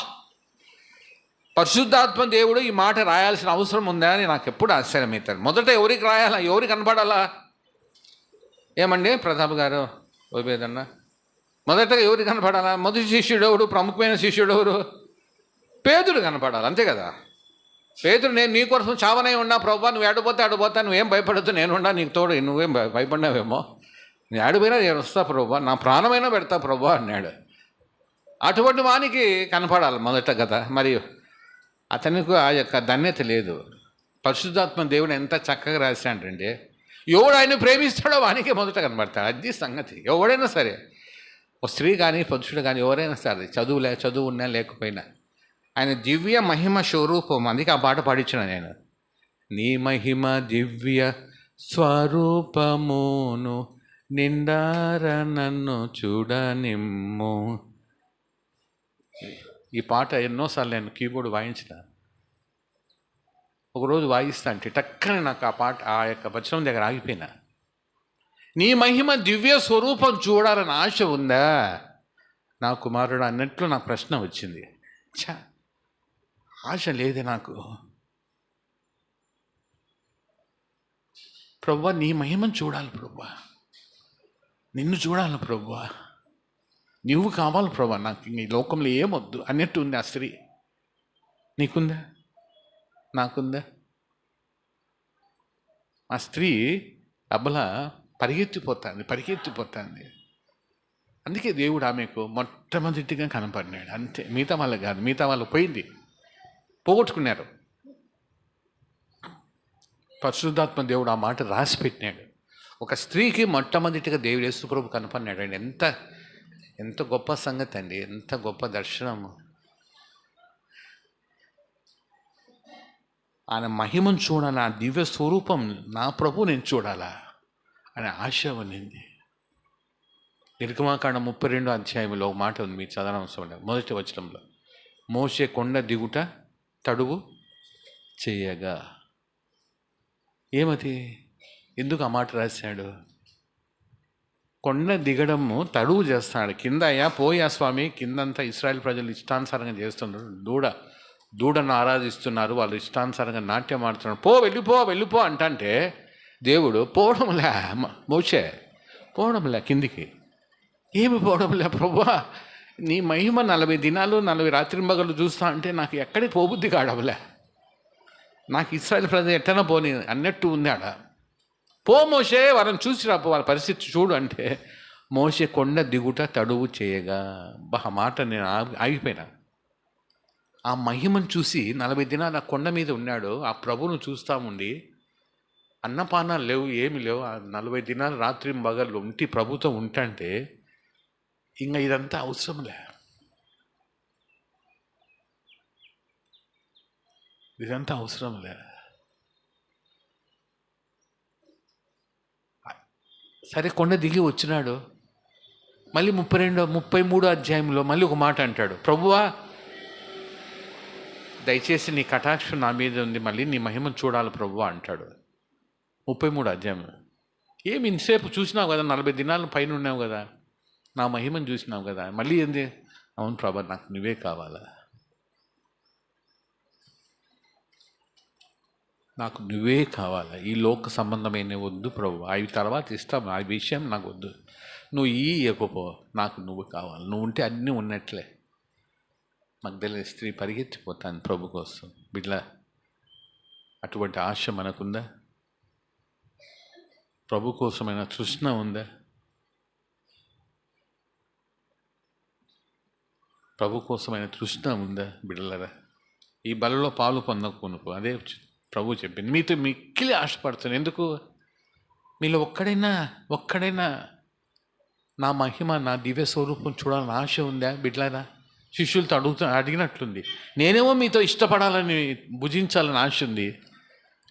పరిశుద్ధాత్మ దేవుడు ఈ మాట రాయాల్సిన అవసరం ఉందా అని నాకు ఎప్పుడు ఆశ్చర్యమవుతారు. మొదట ఎవరికి రాయాలా, ఎవరికి కనపడాలా? ఏమండి ప్రతాప్ గారు, ఓబేదన్న, మొదటగా ఎవరికి కనపడాలా? మొదటి శిష్యుడు ఎవరు? ప్రముఖమైన శిష్యుడు ఎవరు? పేతుడు కనపడాలి, అంతే కదా. పేతుడు, నేను నీ కోసం చావనే ఉన్నా ప్రభా, నువ్వు ఆడిపోతే ఆడిపోతా, నువ్వేం భయపడద్దు, నేను ఉన్నా నీకు తోడు, నువ్వేం భయపడినావేమో, నేను ఆడిపోయినా నేను వస్తా ప్రభా, నా ప్రాణమైనా పెడతా ప్రభా అన్నాడు. అటువంటి వానికి కనపడాలి మొదట కదా. మరి అతనికి ఆ యొక్క ధన్యత లేదు. పరిశుద్ధాత్మ దేవుడు ఎంత చక్కగా రాశాడంటే, ఎవడు ఆయన ప్రేమిస్తాడో వానికే మొదట కనబడతాడు. అది సంగతి. ఎవడైనా సరే, ఒక స్త్రీ కానీ పురుషుడు కానీ ఎవరైనా సరే, చదువు ఉన్నా లేకపోయినా ఆయన దివ్య మహిమ స్వరూపం. అందుకే ఆ పాట పాడించిన నేను. నీ మహిమ దివ్య స్వరూపమును నిండార నన్ను చూడనిమ్ము. ఈ పాట ఎన్నోసార్లు నేను కీబోర్డ్ వాయించిన. ఒకరోజు వాయిస్తా అంటే టక్కని నాకు ఆ పాట, ఆ యొక్క వచనం దగ్గర ఆగిపోయినా. నీ మహిమ దివ్య స్వరూపం చూడాలని ఆశ ఉందా నా కుమారుడు అన్నట్లు నా ప్రశ్న వచ్చింది. ఆశ లేదే నాకు. ప్రభువా, నీ మహిమను చూడాలి ప్రభువా, నిన్ను చూడాలి ప్రభువా, నువ్వు కావాలి ప్రభువా, నాకు ఈ లోకంలో ఏమొద్దు అన్నట్టు ఉంది ఆ స్త్రీ. నీకుందా? నాకుందా? ఆ స్త్రీ అబ్బల పరిగెత్తిపోతుంది. అందుకే దేవుడు ఆమెకు మొట్టమొదటిగా కనపడినాడు. అంతే, మిగతా వాళ్ళకి కాదు. మిగతా వాళ్ళు పోగొట్టుకున్నారు. పరిశుద్ధాత్మ దేవుడు ఆ మాట రాసి పెట్టినాడు. ఒక స్త్రీకి మొట్టమొదటిగా దేవుడు యేసు ప్రభు కనపడినాడు అండి. ఎంత గొప్ప సంగతి అండి, ఎంత గొప్ప దర్శనము. ఆయన మహిమను చూడాలి, ఆ దివ్య స్వరూపం నా ప్రభు నేను చూడాలా అనే ఆశ ఉన్నింది. నిర్గమాకాండం 32వ అధ్యాయంలో ఒక మాట ఉంది, మీరు చదవనవసరం లేదు. మొదటి వచనంలో, మోషే కొండ దిగుట తడువు చేయగా. ఏమది? ఎందుకు ఆ మాట రాశాడు? కొండ దిగడము తడువు చేస్తాడు. కింద అయ్యా పోయా స్వామి, కిందంతా ఇశ్రాయేల్ ప్రజలు ఇష్టానుసారంగా చేస్తున్నారు, దూడను ఆరాధిస్తున్నారు, వాళ్ళు ఇష్టానుసారంగా నాట్యం ఆడుతున్నారు, వెళ్ళిపో అంటే దేవుడు పోవడంలే, మోషే పోవడంలే కిందికి. ఏమి పోవడంలే ప్రభువా, నీ మహిమ 40 దినాలు 40 రాత్రింబగలు చూస్తా అంటే నాకు ఎక్కడికి పోబుద్ధి కాడవలే, నాకు ఇశ్రాయేల్ ప్రజలు ఎట్టనా పోని అన్నట్టు ఉంది ఆడ. పో మోషే, వాళ్ళని చూసి రాపో, వాళ్ళ పరిస్థితి చూడు అంటే మోషే కొండ దిగుట తడువు చేయగా. ఆ మాట నేను ఆగిపోయినా. ఆ మహిమను చూసి 40 దినాలు ఆ కొండ మీద ఉన్నాడు. ఆ ప్రభువును చూస్తూ ఉండి, అన్నపానాలు లేవు, ఏమి లేవు, ఆ 40 దినాలు రాత్రి మగళ్ళు ఉంటి ప్రభుతో ఉంటంటే ఇంకా ఇదంతా అవసరంలే. ఇదంతా అవసరంలే. సరే, కొండ దిగి వచ్చినాడు. మళ్ళీ 33వ అధ్యాయంలో మళ్ళీ ఒక మాట అంటాడు, ప్రభువా దయచేసి నీ కటాక్షం నా మీద ఉంది, మళ్ళీ నీ మహిమను చూడాలి ప్రభువా అంటాడు. 33వ అధ్యాయం. ఏమి ఇంతసేపు చూసినావు కదా, 40 దినాలు పైన ఉన్నావు కదా, నా మహిమను చూసినావు కదా, మళ్ళీ ఏంది? అవును ప్రభా, నాకు నువ్వే కావాలా, నాకు నువ్వే కావాలా, ఈ లోక సంబంధమైన వద్దు ప్రభు, అవి తర్వాత ఇస్తాం, ఆ విషయం నాకు వద్దు, నువ్వు ఇవ్వకపో, నాకు నువ్వు కావాలి, నువ్వు ఉంటే అన్నీ ఉన్నట్లే. మగ్దలేనే స్త్రీ పరిగెత్తిపోతాను ప్రభు కోసం. బిడ్డ, అటువంటి ఆశ మనకుందా? ప్రభు కోసమైన తృష్ణ ఉందా? ప్రభు కోసమైన తృష్ణ ఉందా బిడ్డలరా? ఈ బలలో పాలు పొందకొనుకో, అదే ప్రభు చెప్పింది. మీతో మిక్కిలి ఆశపడుతుంది. ఎందుకు? మీలో ఒక్కడైనా నా మహిమ, నా దివ్య స్వరూపం చూడాలని ఆశ ఉందా బిడ్డలరా? శిష్యులతో అడిగినట్లుంది. నేనేమో మీతో ఇష్టపడాలని, భుజించాలని ఆశ ఉంది,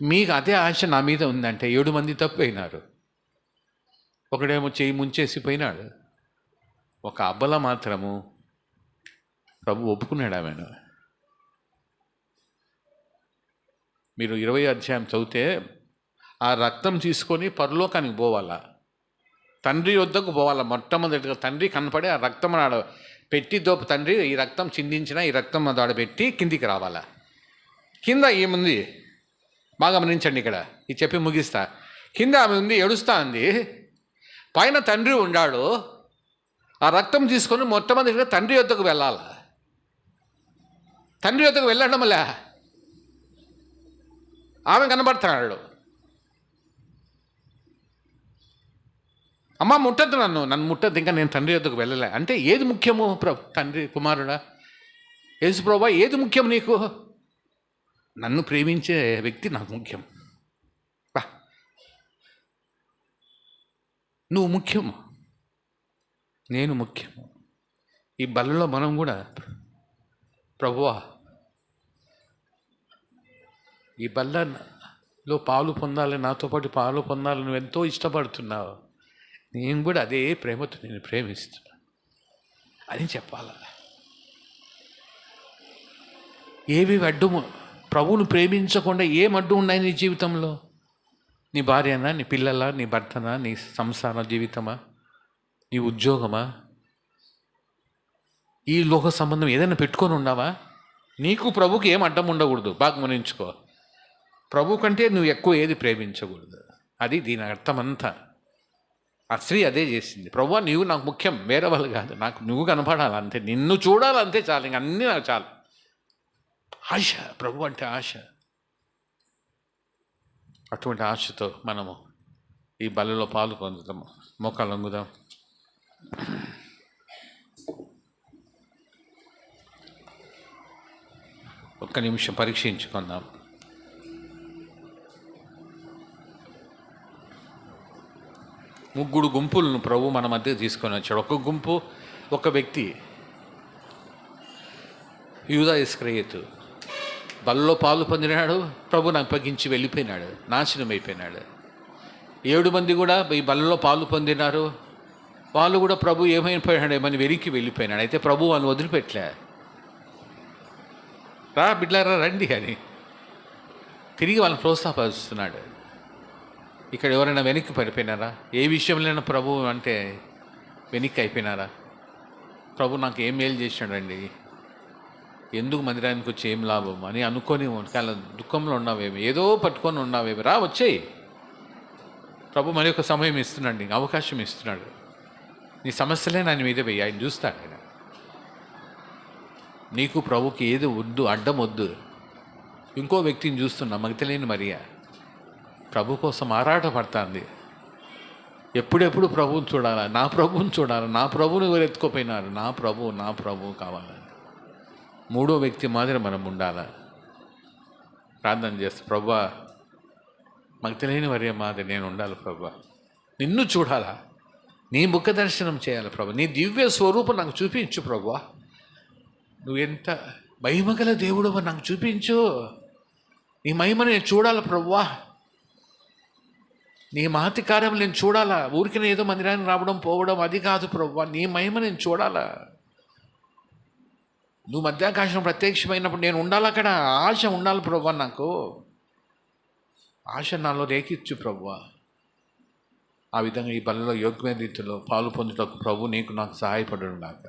మీకు అదే ఆశ నా మీద ఉందంటే 7 మంది తప్పైనారు. ఒకడేమో చేయి ముంచేసి పోయినాడు. ఒక అబ్బల మాత్రము ప్రభు ఒప్పుకున్నాడు ఆమెను. మీరు 20 అధ్యాయం చదివితే ఆ రక్తం తీసుకొని పరలోకానికి పోవాలా, తండ్రి వద్దకు పోవాలా. మొట్టమొదటిగా తండ్రి కనపడి ఆ రక్తం ఆడ పెట్టి దోపు, తండ్రి ఈ రక్తం చిందించిన ఈ రక్తం అది ఆడబెట్టి కిందికి రావాలా. కింద ఏముంది బాగా గమనించండి, ఇక్కడ ఇది చెప్పి ముగిస్తా. కింద ఆమె ఉంది, ఏడుస్తా ఉంది. పైన తండ్రి ఉన్నాడు. ఆ రక్తం తీసుకొని మొట్టమొదటిగా తండ్రి వద్దకు వెళ్ళాల. తండ్రి వద్దకు వెళ్ళడం వల్ల ఆమె కనబడుతున్నాడు. అమ్మ ముట్టద్దు, నన్ను ముట్టద్దు, ఇంకా నేను తండ్రి వద్దకు వెళ్ళలే అంటే ఏది ముఖ్యము? తండ్రి, కుమారుడా, యేసు ప్రభువా, ఏది ముఖ్యం నీకు? నన్ను ప్రేమించే వ్యక్తి నాకు ముఖ్యం. నువ్వు ముఖ్యము, నేను ముఖ్యము. ఈ బలలో మనం కూడా, ప్రభువా ఈ బల్లలో పాలు పొందాలని, నాతో పాటు పాలు పొందాలని నువ్వు ఎంతో ఇష్టపడుతున్నావు. నేను కూడా అదే ప్రేమతో నేను ప్రేమిస్తున్నా అని చెప్పాల. ఏవి అడ్డుము, ప్రభువును ప్రేమించకుండా ఏం అడ్డు ఉన్నాయి నీ జీవితంలో? నీ భార్యనా, నీ పిల్లలా, నీ భర్తనా, నీ సంసార జీవితమా, నీ ఉద్యోగమా, ఈ లోక సంబంధం ఏదైనా పెట్టుకొని ఉన్నావా? నీకు ప్రభుకి ఏం అడ్డం ఉండకూడదు. బాగా గమనించుకో. ప్రభు కంటే నువ్వు ఎక్కువ ఏది ప్రేమించకూడదు. అది దీని అర్థమంతా. ఆ స్త్రీ అదే చేసింది. ప్రభువా నువ్వు నాకు ముఖ్యం, వేరే వాళ్ళు కాదు, నాకు నువ్వు కనపడాలంతే, నిన్ను చూడాలంతే చాలు, ఇంక అన్నీ నాకు చాలు. ఆశ, ప్రభు అంటే ఆశ. అటువంటి ఆశతో మనము ఈ బలలో పాలు పొందుతాము. మోకాలు వంగుదాం. ఒక్క నిమిషం పరీక్షించుకుందాం. ముగ్గురు గుంపులను ప్రభు మన మధ్య తీసుకొని వచ్చాడు. ఒక గుంపు, ఒక వ్యక్తి, యూదా ఇస్కరియోతు. బలలో పాలు పొందినాడు, ప్రభుని అప్పగించి వెళ్ళిపోయినాడు, నాశనం అయిపోయినాడు. 7 మంది కూడా ఈ బలలో పాలు పొందినారు. వాళ్ళు కూడా ప్రభు ఏమైపోయినాడేమని వెలికి వెళ్ళిపోయినాడు. అయితే ప్రభు వాళ్ళు వదిలిపెట్టలే. రా బిడ్డలారా రండి అని తిరిగి వాళ్ళని ప్రోత్సాహపరుస్తున్నాడు. ఇక్కడ ఎవరైనా వెనక్కి పడిపోయినారా? ఏ విషయంలోనైనా ప్రభు అంటే వెనక్కి అయిపోయినారా? ప్రభు నాకు ఏం మేలు చేసినాడండి, ఎందుకు మందిరానికి వచ్చి ఏం లాభం అని అనుకొని చాలా దుఃఖంలో ఉన్నావేమి, ఏదో పట్టుకొని ఉన్నావేమి, రా వచ్చేయి. ప్రభు మరి ఒక సమయం ఇస్తున్నాడు, అవకాశం ఇస్తున్నాడు. నీ సమస్యలే ఆయన మీద వెయ్యి, ఆయన చూస్తాడు. ఆయన నీకు ప్రభుకి ఏది వద్దు, అడ్డం వద్దు. ఇంకో వ్యక్తిని చూస్తున్నా, మగతలేని మరియా ప్రభు కోసం ఆరాటపడుతుంది. ఎప్పుడెప్పుడు ప్రభువుని చూడాలా, నా ప్రభువుని చూడాలా, నా ప్రభువుని ఎవరు ఎత్తుకోపోయినారు, నా ప్రభు కావాలని. 3వ వ్యక్తి మాదిరి మనం ఉండాలా. ప్రార్థన చేస్తే, ప్రభువా మగతలేని మరియ మాదిరి నేను ఉండాలి ప్రభువా, నిన్ను చూడాలా, నీ ముఖ దర్శనం చేయాలి ప్రభు, నీ దివ్య స్వరూపం నాకు చూపించు ప్రభువా, నువ్వు ఎంత మహిమగల దేవుడవో నాకు చూపించు, నీ మహిమను నేను చూడాలి ప్రభువా, నీ మహతి కార్యం నేను చూడాలా. ఊరికి ఏదో మందిరానికి రావడం పోవడం అది కాదు ప్రభువా, నీ మహిమ నేను చూడాలా. నువ్వు మధ్యాకాశం ప్రత్యక్షమైనప్పుడు నేను ఉండాలి అక్కడ. ఆశ ఉండాలి ప్రభువా, నాకు ఆశ నాలో రేకిచ్చు ప్రభువా. ఆ విధంగా ఈ బలలో యోగ్యమైన రీతిలో పాలు పొందుటకు ప్రభు నీకు నాకు సహాయపడను గాక.